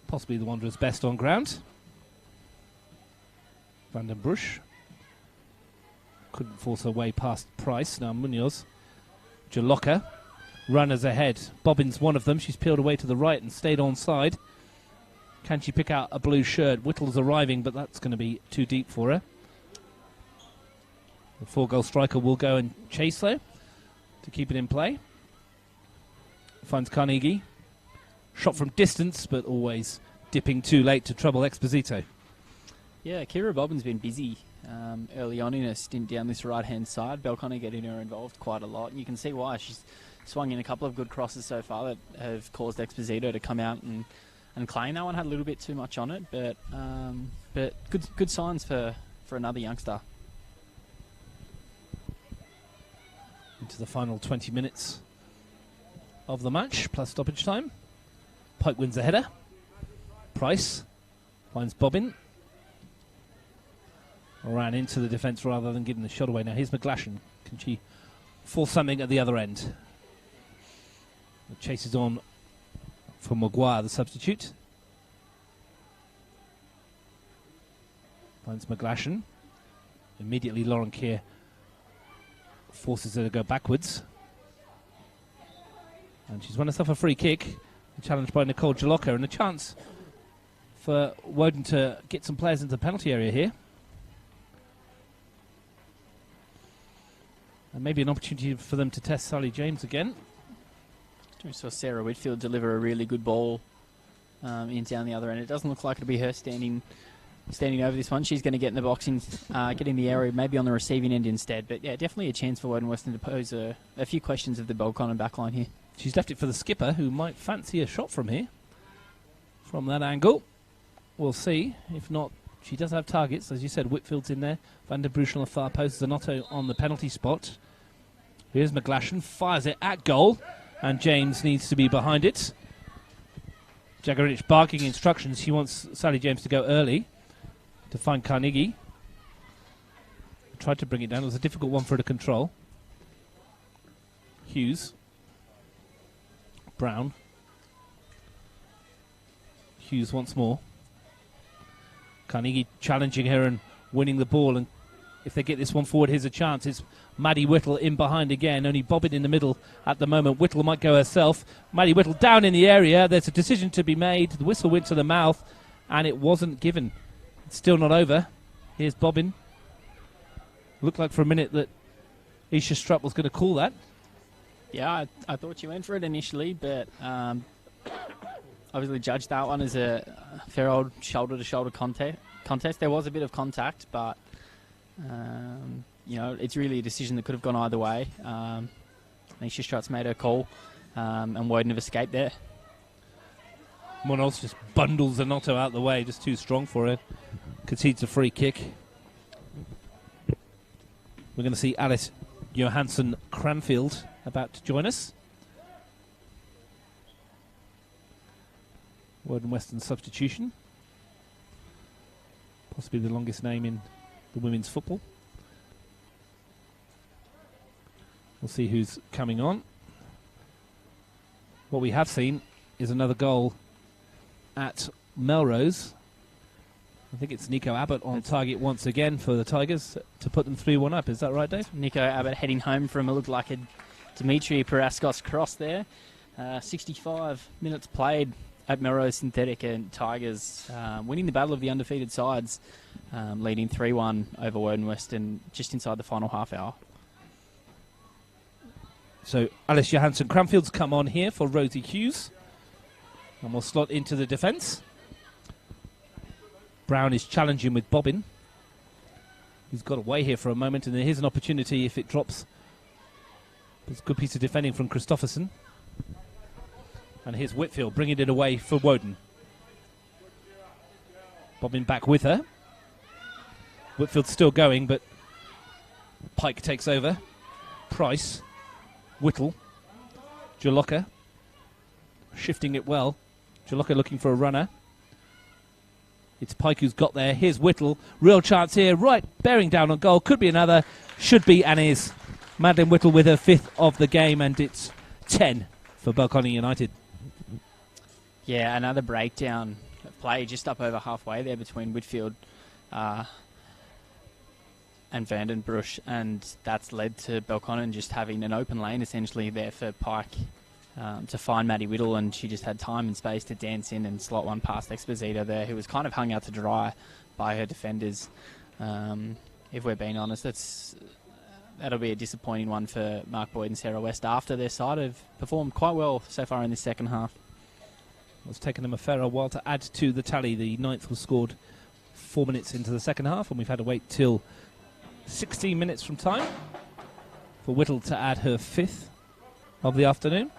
possibly the Wanderers' best on ground. Van den Bruch couldn't force her way past Price. Now Munoz. Jaloka. Runners ahead. Bobbin's one of them. She's peeled away to the right and stayed on side. Can she pick out a blue shirt? Whittle's arriving, but that's going to be too deep for her. The 4-goal striker will go and chase, though, to keep it in play. Finds Carnegie. Shot from distance, but always dipping too late to trouble Exposito. Yeah, Kira Bobbin's been busy early on in her stint down this right-hand side. Belconnen getting her involved quite a lot, and you can see why. She's swung in a couple of good crosses so far that have caused Exposito to come out and claim. That one had a little bit too much on it, but good signs for another youngster. Into the final 20 minutes of the match, plus stoppage time. Pike wins the header. Price finds Bobbin. Ran into the defence rather than giving the shot away. Now here's McGlashan. Can she force something at the other end? The chase is on for Maguire, the substitute. Finds McGlashan. Immediately Lauren Keir forces her to go backwards. And she's won herself a free kick. Challenged by Nicole Jaloka, and a chance for Woden to get some players into the penalty area here. And maybe an opportunity for them to test Sally James again. We saw Sarah Whitfield deliver a really good ball in down the other end. It doesn't look like it'll be her standing over this one. She's going to get in the box and get in the area, maybe on the receiving end instead. But yeah, definitely a chance for Woden-Weston to pose a few questions of the Belconnen backline here. She's left it for the skipper, who might fancy a shot from here. From that angle. We'll see. If not, she does have targets. As you said, Whitfield's in there. Van der Bruch on the far post. Zanotto on the penalty spot. Here's McGlashan. Fires it at goal. And James needs to be behind it. Jaggerich barking instructions. She wants Sally James to go early to find Carnegie. Tried to bring it down. It was a difficult one for her to control. Hughes. Brown. Hughes once more. Carnegie challenging her and winning the ball, and if they get this one forward, here's a chance. It's Maddie Whittle in behind again, only Bobbin in the middle at the moment. Whittle might go herself. Maddie Whittle down in the area. There's a decision to be made. The whistle went to the mouth, and it wasn't given. It's still not over. Here's Bobbin. Looked like for a minute that Isha Strupp was going to call that. Yeah, I thought she went for it initially, but obviously judged that one as a fair old shoulder-to-shoulder contest. There was a bit of contact, but it's really a decision that could have gone either way. I think Strutt's made her call, and Woden have escaped there. Munoz just bundles Zanotto out the way, just too strong for her. Concedes a free kick. We're going to see Alice Johansson Cranfield about to join us. Woden-Weston substitution. Possibly the longest name in the women's football. We'll see who's coming on. What we have seen is another goal at Melrose. I think it's Nico Abbott on target once again for the Tigers to put them 3-1 up. Is that right, Dave? Nico Abbott heading home from, it looked like a Dimitri Paraskos cross there. 65 minutes played at Melrose Synthetic, and Tigers winning the battle of the undefeated sides, leading 3-1 over Woden-Weston just inside the final half hour. So Alice Johansson-Cranfield's come on here for Rosie Hughes, and will slot into the defence. Brown is challenging with Bobbin, who's got away here for a moment, and here's an opportunity if it drops. It's a good piece of defending from Christopherson. And here's Whitfield bringing it away for Woden. Bobbin back with her. Whitfield's still going, but Pike takes over. Price, Whittle, Jaloka, shifting it well. Jaloka looking for a runner. It's Pike who's got there. Here's Whittle. Real chance here. Right, bearing down on goal. Could be another. Should be and is. Madeline Whittle with her 5th of the game, and it's 10 for Belconnen United. Yeah, another breakdown of play just up over halfway there between Whitfield and Vandenbruch, and that's led to Belconnen just having an open lane essentially there for Pike to find Maddie Whittle, and she just had time and space to dance in and slot one past Exposito there, who was kind of hung out to dry by her defenders. If we're being honest, that'll be a disappointing one for Mark Boyd and Sarah West after their side have performed quite well so far in this second half. It's taken them a fair while to add to the tally. The 9th was scored 4 minutes into the second half, and we've had to wait till 16 minutes from time for Whittle to add her 5th of the afternoon.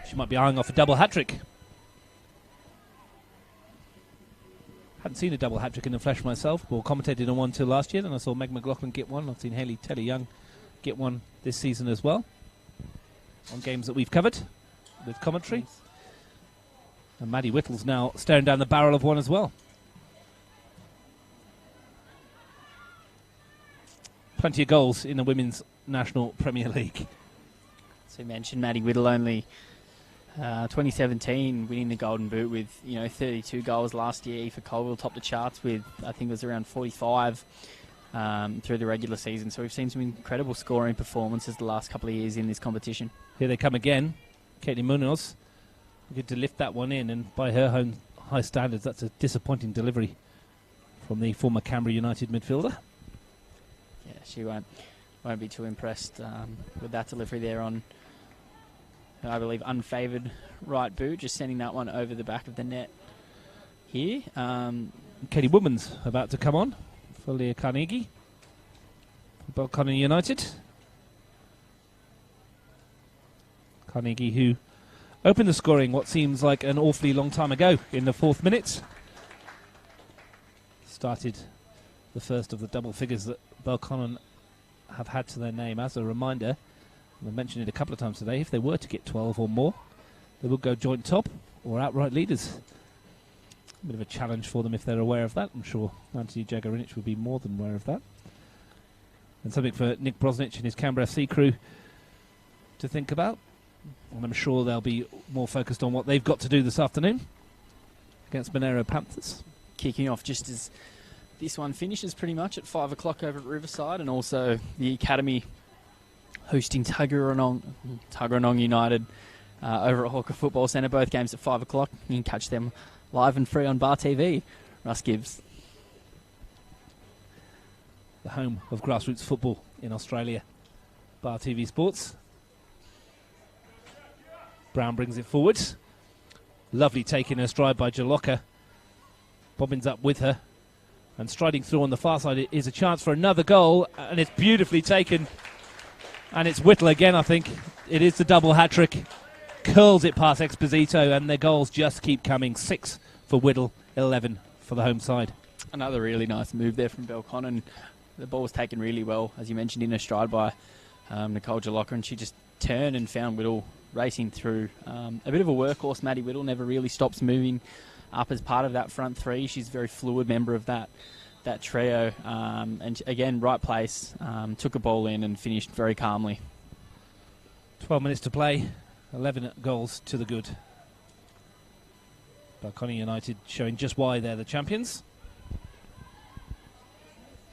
She might be eyeing off a double hat-trick. Hadn't seen a double hat-trick in the flesh myself, but commentated on one till last year. Then I saw Meg McLaughlin get one. I've seen Hayley Taylor-Young get one this season as well, on games that we've covered with commentary. Nice. And Maddie Whittle's now staring down the barrel of one as well. Plenty of goals in the Women's National Premier League. So you mentioned Maddie Whittle only 2017 winning the Golden Boot with 32 goals last year. Aoife Colville topped the charts with, I think it was around 45 through the regular season. So we've seen some incredible scoring performances the last couple of years in this competition. Here they come again. Caitlin Munoz good to lift that one in, and by her own high standards, that's a disappointing delivery from the former Canberra United midfielder. Yeah, she won't be too impressed with that delivery there on, I believe, unfavoured right boot, just sending that one over the back of the net here. Katie Woodman's about to come on for Leah Carnegie, for Belconnen United. Carnegie, who opened the scoring what seems like an awfully long time ago in the 4th minute. Started the first of the double figures that Belconnen have had to their name. As a reminder, and I mentioned it a couple of times today, if they were to get 12 or more, they will go joint top or outright leaders. A bit of a challenge for them if they're aware of that. I'm sure Anthony Jagarinich will be more than aware of that. And something for Nick Brosnich and his Canberra FC crew to think about. And I'm sure they'll be more focused on what they've got to do this afternoon against Monero Panthers. Kicking off just as this one finishes pretty much at 5 o'clock over at Riverside, and also the Academy hosting Tuggeranong United over at Hawker Football Centre. Both games at 5 o'clock. You can catch them live and free on Bar TV. Russ Gibbs. The home of grassroots football in Australia. Bar TV Sports. Brown brings it forward. Lovely take in her stride by Jaloka. Bobbins up with her. And striding through on the far side is a chance for another goal. And it's beautifully taken. And it's Whittle again, I think. It is the double hat-trick. Curls it past Exposito, and their goals just keep coming. 6 for Whittle, 11 for the home side. Another really nice move there from Belconnen. The ball was taken really well, as you mentioned, in her stride by Nicole Jaloka, and she just turned and found Whittle racing through. A bit of a workhorse, Maddie Whittle, never really stops moving up as part of that front three. She's a very fluid member of that trio. And again, right place, took a ball in and finished very calmly. 12 minutes to play, 11 goals to the good. Belconnen United showing just why they're the champions.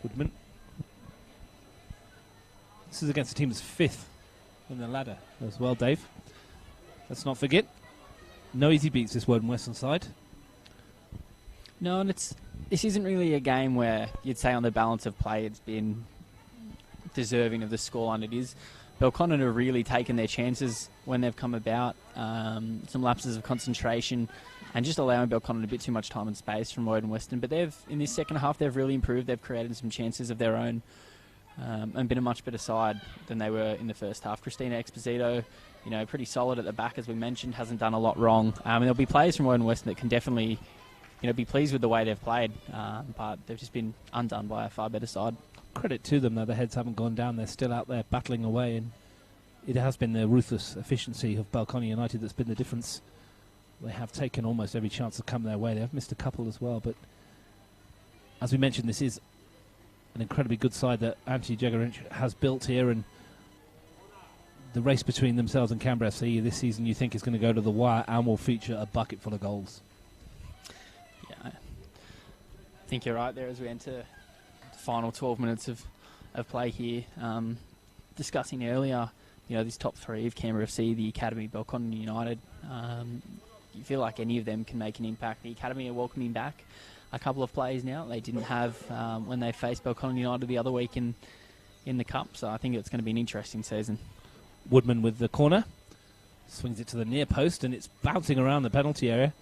Woodman. This is against a team that's 5th in the ladder as well, Dave. Let's not forget. No easy beats this Woden-Weston side. No, and this isn't really a game where you'd say on the balance of play it's been deserving of the scoreline it is. Belconnen have really taken their chances when they've come about. Some lapses of concentration and just allowing Belconnen a bit too much time and space from Woden-Weston. But in this second half, they've really improved. They've created some chances of their own and been a much better side than they were in the first half. Christina Exposito, pretty solid at the back, as we mentioned, hasn't done a lot wrong. And there'll be players from Woden-Weston that can definitely be pleased with the way they've played, but they've just been undone by a far better side. Credit to them, though, the heads haven't gone down. They're still out there battling away, and it has been the ruthless efficiency of Belconnen United that's been the difference. They have taken almost every chance to come their way. They have missed a couple as well, but as we mentioned, this is an incredibly good side that Antti Jegerinch has built here, and the race between themselves and Canberra FC this season you think is going to go to the wire and will feature a bucket full of goals. Yeah, I think you're right there as we enter the final 12 minutes of play here. Discussing earlier, this top three of Canberra FC, the Academy, Belconnen United, you feel like any of them can make an impact. The Academy are welcoming back a couple of players now they didn't have when they faced Belconnen United the other week in the Cup, so I think it's going to be an interesting season. Woodman with the corner, swings it to the near post, and it's bouncing around the penalty area.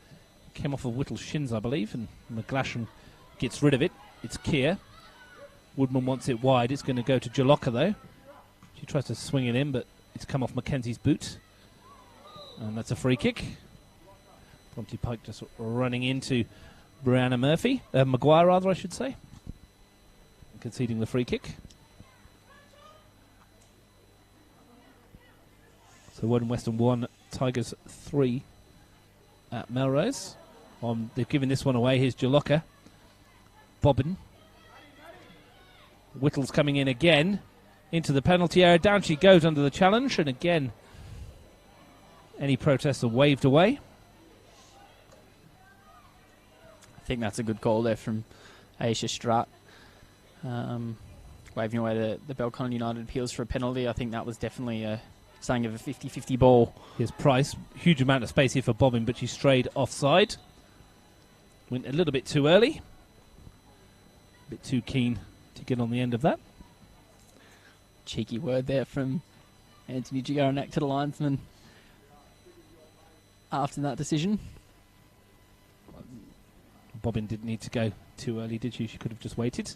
Came off of Whittle's shins, I believe, and McGlashan gets rid of it. It's Keir. Woodman wants it wide. It's going to go to Jaloka, though. She tries to swing it in, but it's come off Mackenzie's boot. And that's a free kick. Bronte Pike just running into Brianna Maguire, I should say. Conceding the free kick. So Woden-Weston 1, Tigers 3 at Melrose. They've given this one away. Here's Jaloka. Bobbin. Whittle's coming in again into the penalty area. Down she goes under the challenge, and again any protests are waved away. I think that's a good call there from Aisha Strutt. Waving away the Belconnen United appeals for a penalty. I think that was definitely something of a 50-50 ball. Here's Price. Huge amount of space here for Bobbin, but she strayed offside. Went a little bit too early. A bit too keen to get on the end of that. Cheeky word there from Anthony Jigaranek to the linesman after that decision. Bobbin didn't need to go too early, did she? She could have just waited.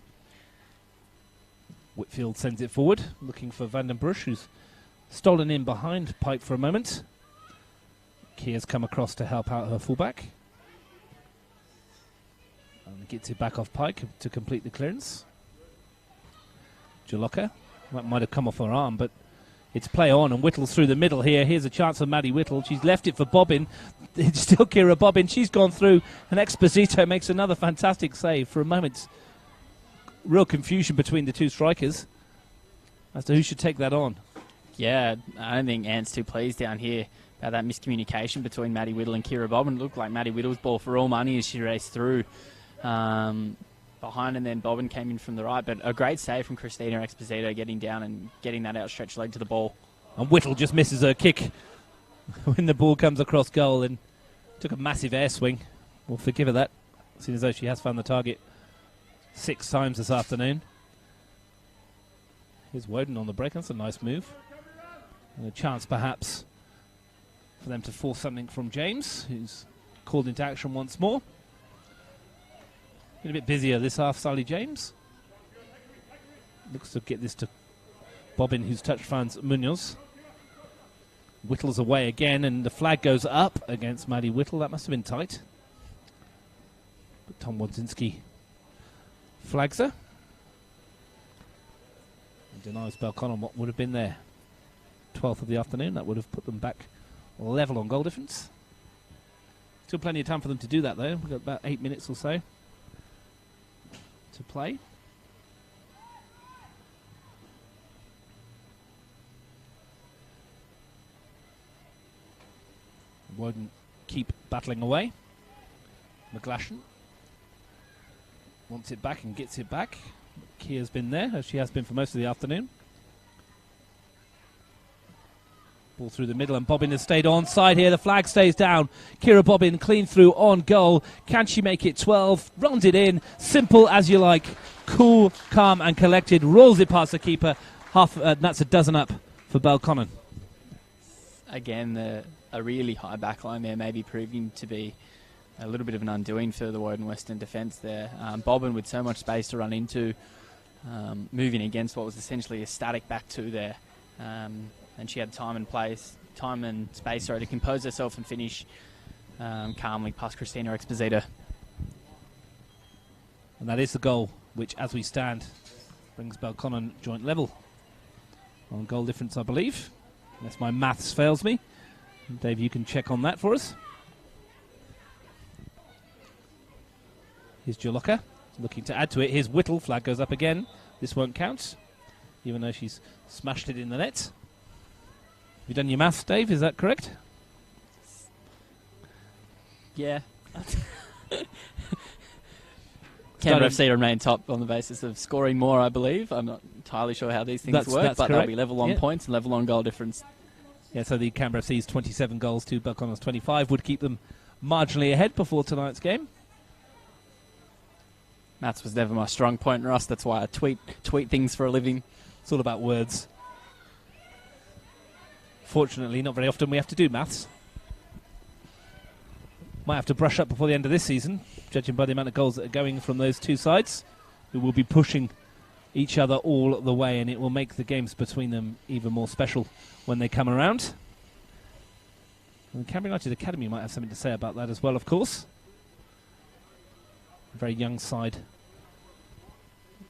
Whitfield sends it forward, looking for Van den Brusch, who's stolen in behind Pike for a moment. Keir's come across to help out her fullback. And gets it back off Pike to complete the clearance. Jaloka. That might have come off her arm, but it's play on, and Whittle's through the middle here. Here's a chance for Maddie Whittle. She's left it for Bobbin. It's still Kira Bobbin. She's gone through, and Exposito makes another fantastic save. For a moment, real confusion between the two strikers as to who should take that on. Yeah, I don't think Ant's too pleased down here about that miscommunication between Maddie Whittle and Kira Bobbin. It looked like Maddie Whittle's ball for all money as she raced through behind, and then Bobbin came in from the right. But a great save from Christina Exposito getting down and getting that outstretched leg to the ball. And Whittle just misses her kick when the ball comes across goal and took a massive air swing. We'll forgive her that, seeing as though she has found the target 6 times this afternoon. Here's Woden on the break. That's a nice move. And a chance perhaps for them to force something from James, who's called into action once more. Been a bit busier this half, Sally James. Looks to get this to Bobbin, who's touched Franz Munoz. Whittle's away again, and the flag goes up against Maddie Whittle. That must have been tight. But Tom Wodzinski flags her. And denies Belconnen what would have been their 12th of the afternoon. That would have put them back level on goal difference. Still plenty of time for them to do that, though. We've got about 8 minutes or so to play. Woden keep battling away. McGlashan wants it back and gets it back. Kia's been there, as she has been for most of the afternoon. Ball through the middle, and Bobbin has stayed on side here. The flag stays down. Kira Bobbin clean through on goal. Can she make it 12? Runs it in. Simple as you like. Cool, calm and collected. Rolls it past the keeper. That's a dozen up for Belconnen. Again, a really high backline there, maybe proving to be a little bit of an undoing for the Woden-Weston defence there. Bobbin with so much space to run into, moving against what was essentially a static back two there. And she had time and space to compose herself and finish calmly past Christina Exposito. And that is the goal, which, as we stand, brings Belconnen joint level on goal difference, I believe. Unless my maths fails me. Dave, you can check on that for us. Here's Joloka looking to add to it. Here's Whittle. Flag goes up again. This won't count, even though she's smashed it in the net. Have you done your maths, Dave? Is that correct? Yeah. Canberra FC remain top on the basis of scoring more, I believe. I'm not entirely sure how these things work, but they'll be level on points and level on goal difference. Yeah, so the Canberra FC's 27 goals to Belconnen's 25 would keep them marginally ahead before tonight's game. Maths was never my strong point, Russ. That's why I tweet things for a living. It's all about words. Fortunately, not very often we have to do maths. Might have to brush up before the end of this season, judging by the amount of goals that are going from those two sides, who will be pushing each other all the way, and it will make the games between them even more special when they come around. And the Canberra United Academy might have something to say about that as well, of course. A very young side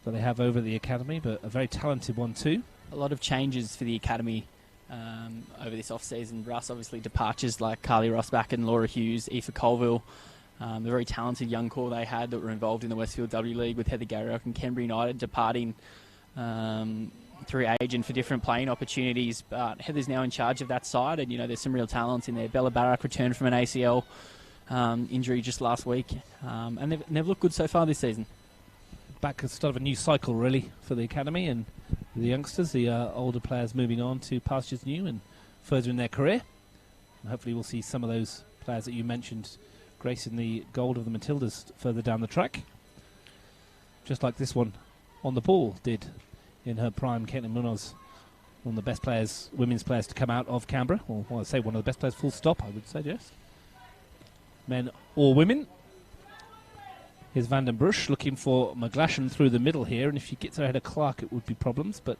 that they have over the academy, but a very talented one too. A lot of changes for the academy over this off-season. Russ, obviously, departures like Carly Rossback and Laura Hughes, Aoife Colville, the very talented young core they had that were involved in the Westfield W League with Heather Garriock and Canberra United departing through agent for different playing opportunities. But Heather's now in charge of that side, and there's some real talents in there. Bella Barak returned from an ACL injury just last week, and they've looked good so far this season. Back at the start of a new cycle, really, for the academy and the youngsters, the older players moving on to pastures new and further in their career. And hopefully we'll see some of those players that you mentioned gracing the gold of the Matildas further down the track. Just like this one on the ball did in her prime. Caitlin Munoz, one of the best players, women's players to come out of Canberra. Or well, I'd say one of the best players, full stop, I would suggest. Men or women. Here's Van den Brusch looking for McGlashan through the middle here, and if she gets her ahead of Clark it would be problems, but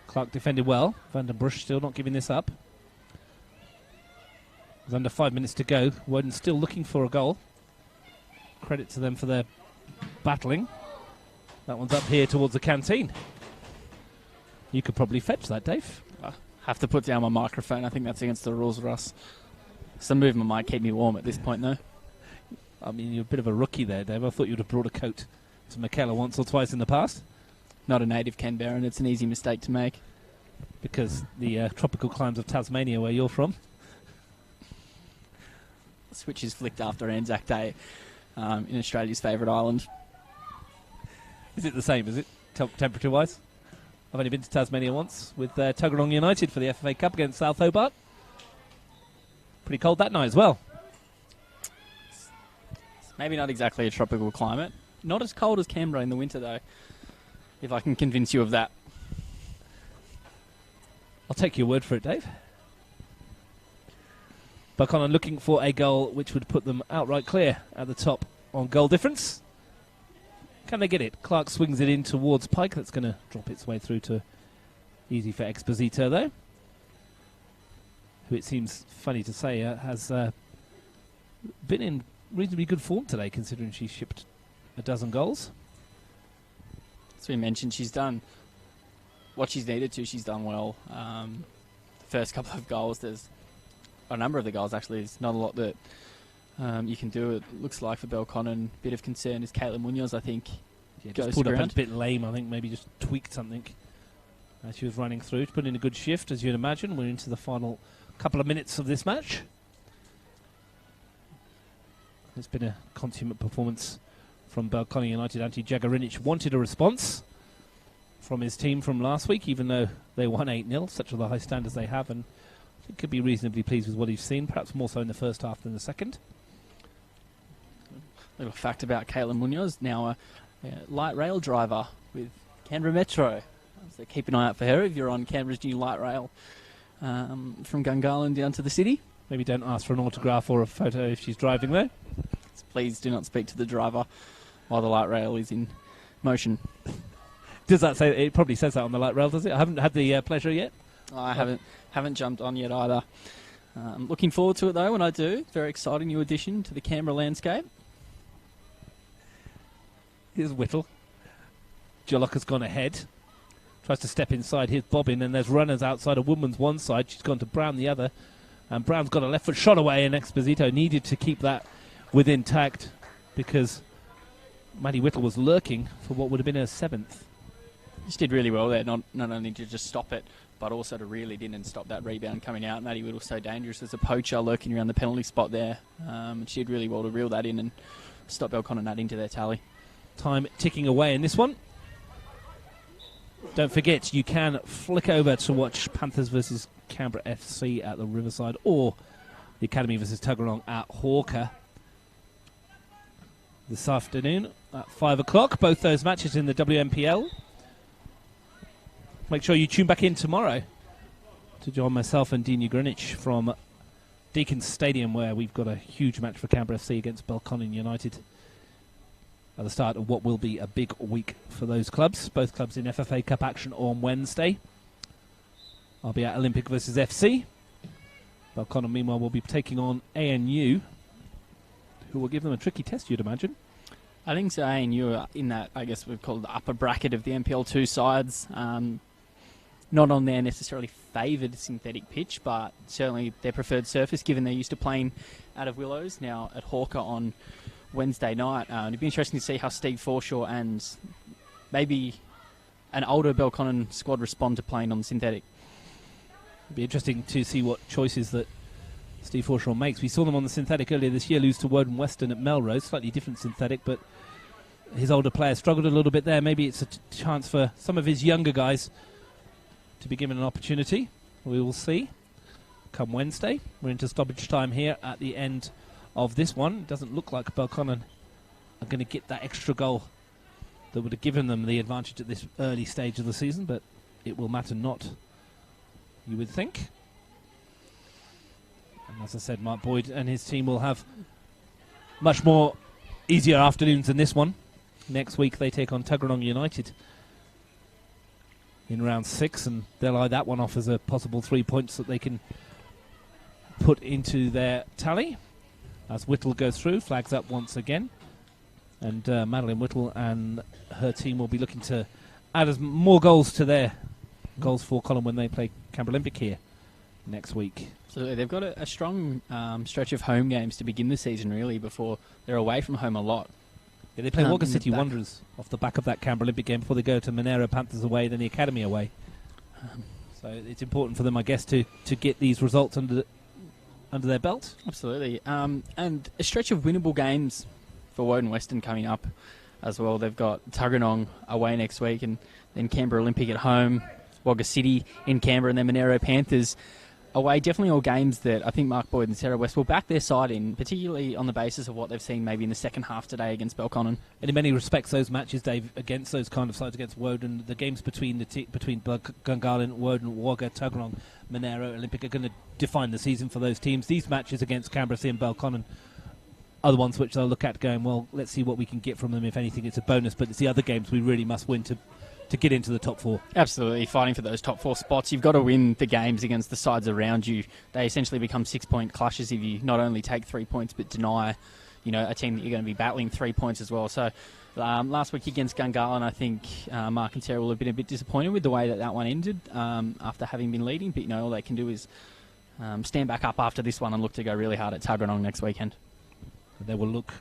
Clark defended well. Van den Brusch still not giving this up. There's under 5 minutes to go. Woden still looking for a goal. Credit to them for their battling. That one's up here towards the canteen. You could probably fetch that, Dave. I have to put down my microphone. I think that's against the rules, Russ. Some movement might keep me warm at this point, though. I mean, you're a bit of a rookie there, Dave. I thought you would have brought a coat to McKellar once or twice in the past. Not a native Canberran. It's an easy mistake to make. Because the tropical climes of Tasmania, where you're from. The switch is flicked after Anzac Day in Australia's favourite island. Is it the same, is it, temperature-wise? I've only been to Tasmania once with Tuggeranong United for the FFA Cup against South Hobart. Pretty cold that night as well. Maybe not exactly a tropical climate. Not as cold as Canberra in the winter, though, if I can convince you of that. I'll take your word for it, Dave. Belconnen looking for a goal which would put them outright clear at the top on goal difference. Can they get it? Clark swings it in towards Pike. That's going to drop its way through to easy for Exposito, though, who it seems funny to say has been in reasonably good form today, considering she shipped a dozen goals. As we mentioned, she's done what she's needed to. She's done well. The first couple of goals, there's a number of the goals, actually. There's not a lot that you can do. It looks like for Belconnen, bit of concern is Caitlin Munoz, I think. Yeah, just pulled up a bit lame, I think. Maybe just tweaked something as she was running through. Put in a good shift, as you'd imagine. We're into the final couple of minutes of this match. It's been a consummate performance from Belconnen United. Antti Jagarinic wanted a response from his team from last week, even though they won 8-0, such are the high standards they have, and He could be reasonably pleased with what he's seen, perhaps more so in the first half than the second. Little fact about Caitlin Munoz, now a light rail driver with Canberra Metro. So keep an eye out for her if you're on Canberra's new light rail from Gungahlin down to the city. Maybe don't ask for an autograph or a photo if she's driving there. Please do not speak to the driver while the light rail is in motion. Does that say? It probably says that on the light rail, does it? I haven't had the pleasure yet. I haven't jumped on yet either. Looking forward to it though when I do. Very exciting new addition to the Canberra landscape. Here's Whittle. Jollock has gone ahead. Tries to step inside. Here's Bobbin, and there's runners outside of Woodman's one side. She's gone to Brown the other. And Brown's got a left foot shot away, and Exposito needed to keep that within tact because Maddie Whittle was lurking for what would have been her seventh. She did really well there, not only to just stop it, but also to reel it in and stop that rebound coming out. Maddie Whittle's so dangerous as a poacher lurking around the penalty spot there. She did really well to reel that in and stop Belconnen adding to their tally. Time ticking away in this one. Don't forget, you can flick over to watch Panthers versus Canberra FC at the Riverside or the Academy versus Tuggeranong at Hawker this afternoon at 5 o'clock. Both those matches in the WMPL. Make sure you tune back in tomorrow to join myself and Dean Greenwich from Deacon's Stadium, where we've got a huge match for Canberra FC against Belconnen United at the start of what will be a big week for those clubs. Both clubs in FFA Cup action on Wednesday. I'll be at Olympic versus FC. Belconnen, meanwhile, will be taking on ANU, who will give them a tricky test, you'd imagine. I think so. ANU are in that, I guess we've called the upper bracket of the MPL2 sides. Not on their necessarily favoured synthetic pitch, but certainly their preferred surface, given they're used to playing out of Willows, now at Hawker on Wednesday night. It'd be interesting to see how Steve Forshaw and maybe an older Belconnen squad respond to playing on synthetic. It'd be interesting to see what choices that Steve Forshaw makes. We saw them on the synthetic earlier this year, lose to Woden-Weston at Melrose, slightly different synthetic, but his older players struggled a little bit there. Maybe it's a chance for some of his younger guys to be given an opportunity. We will see come Wednesday. We're into stoppage time here at the end of this one. It doesn't look like Belconnen are going to get that extra goal that would have given them the advantage at this early stage of the season, but it will matter not, you would think. And as I said, Mark Boyd and his team will have much more easier afternoons than this one. Next week they take on Tuggeranong United in round 6, and they'll eye that one off as a possible 3 points that they can put into their tally. As Whittle goes through, flags up once again. And Madeline Whittle and her team will be looking to add as more goals to their goals for column when they play Canberra Olympic here next week. So they've got a strong stretch of home games to begin the season, really, before they're away from home a lot. Yeah, they play Wagga City Wanderers off the back of that Canberra Olympic game before they go to Monero Panthers away, then the Academy away. So it's important for them, I guess, to get these results under their belt. Absolutely. And a stretch of winnable games for Woden-Weston coming up as well. They've got Tuggeranong away next week, and then Canberra Olympic at home, Wagga City in Canberra, and then Monero Panthers away. Definitely all games that I think Mark Boyd and Sarah West will back their side in, particularly on the basis of what they've seen maybe in the second half today against Belconnen. And in many respects, those matches, Dave, against those kind of sides, against Woden, the games between Gungahlin, Woden, Wagga, Tuggeranong, Monero, Olympic are going to define the season for those teams. These matches against Canberra C and Belconnen are the ones which they'll look at going, well, let's see what we can get from them. If anything, it's a bonus, but it's the other games we really must win to get into the top 4. Absolutely, fighting for those top 4 spots. You've got to win the games against the sides around you. They essentially become 6-point clashes if you not only take 3 points but deny, a team that you're going to be battling 3 points as well. So last week against Gungahlin, I think Mark and Sarah will have been a bit disappointed with the way that one ended after having been leading. But all they can do is stand back up after this one and look to go really hard at Tuggeranong next weekend. They will look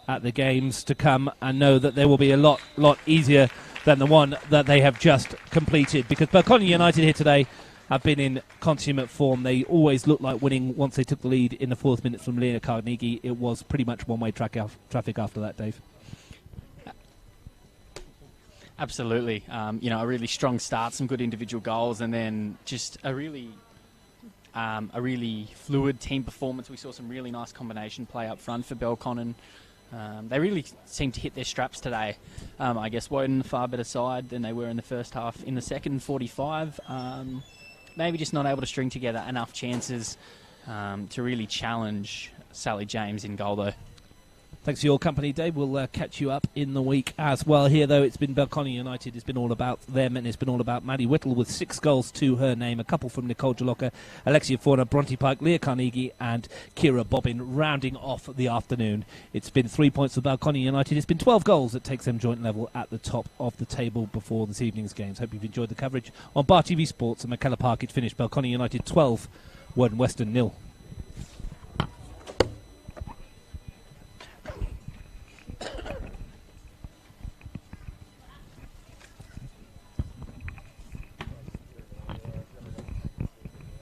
at the games to come and know that they will be a lot easier than the one that they have just completed, because Belconnen United here today have been in consummate form. They always looked like winning once they took the lead in the 4th minute from Lena Carnegie. It was pretty much one-way traffic after that, Dave. Absolutely. A really strong start, some good individual goals, and then just a really a really fluid team performance. We saw some really nice combination play up front for Belconnen. They really seemed to hit their straps today. I guess Woden a far better side than they were in the first half. In the second 45, maybe just not able to string together enough chances to really challenge Sally James in goal, though. Thanks for your company, Dave. We'll catch you up in the week as well. Here, though, it's been Belconnen United. It's been all about them, and it's been all about Maddie Whittle with 6 goals to her name. A couple from Nicole Jaloka, Alexia Fauna, Bronte Pike, Leah Carnegie, and Kira Bobbin rounding off the afternoon. It's been 3 points for Belconnen United. It's been 12 goals that takes them joint level at the top of the table before this evening's games. Hope you've enjoyed the coverage on Bar TV Sports and McKellar Park. It finished Belconnen United 12, Woden-Weston 0.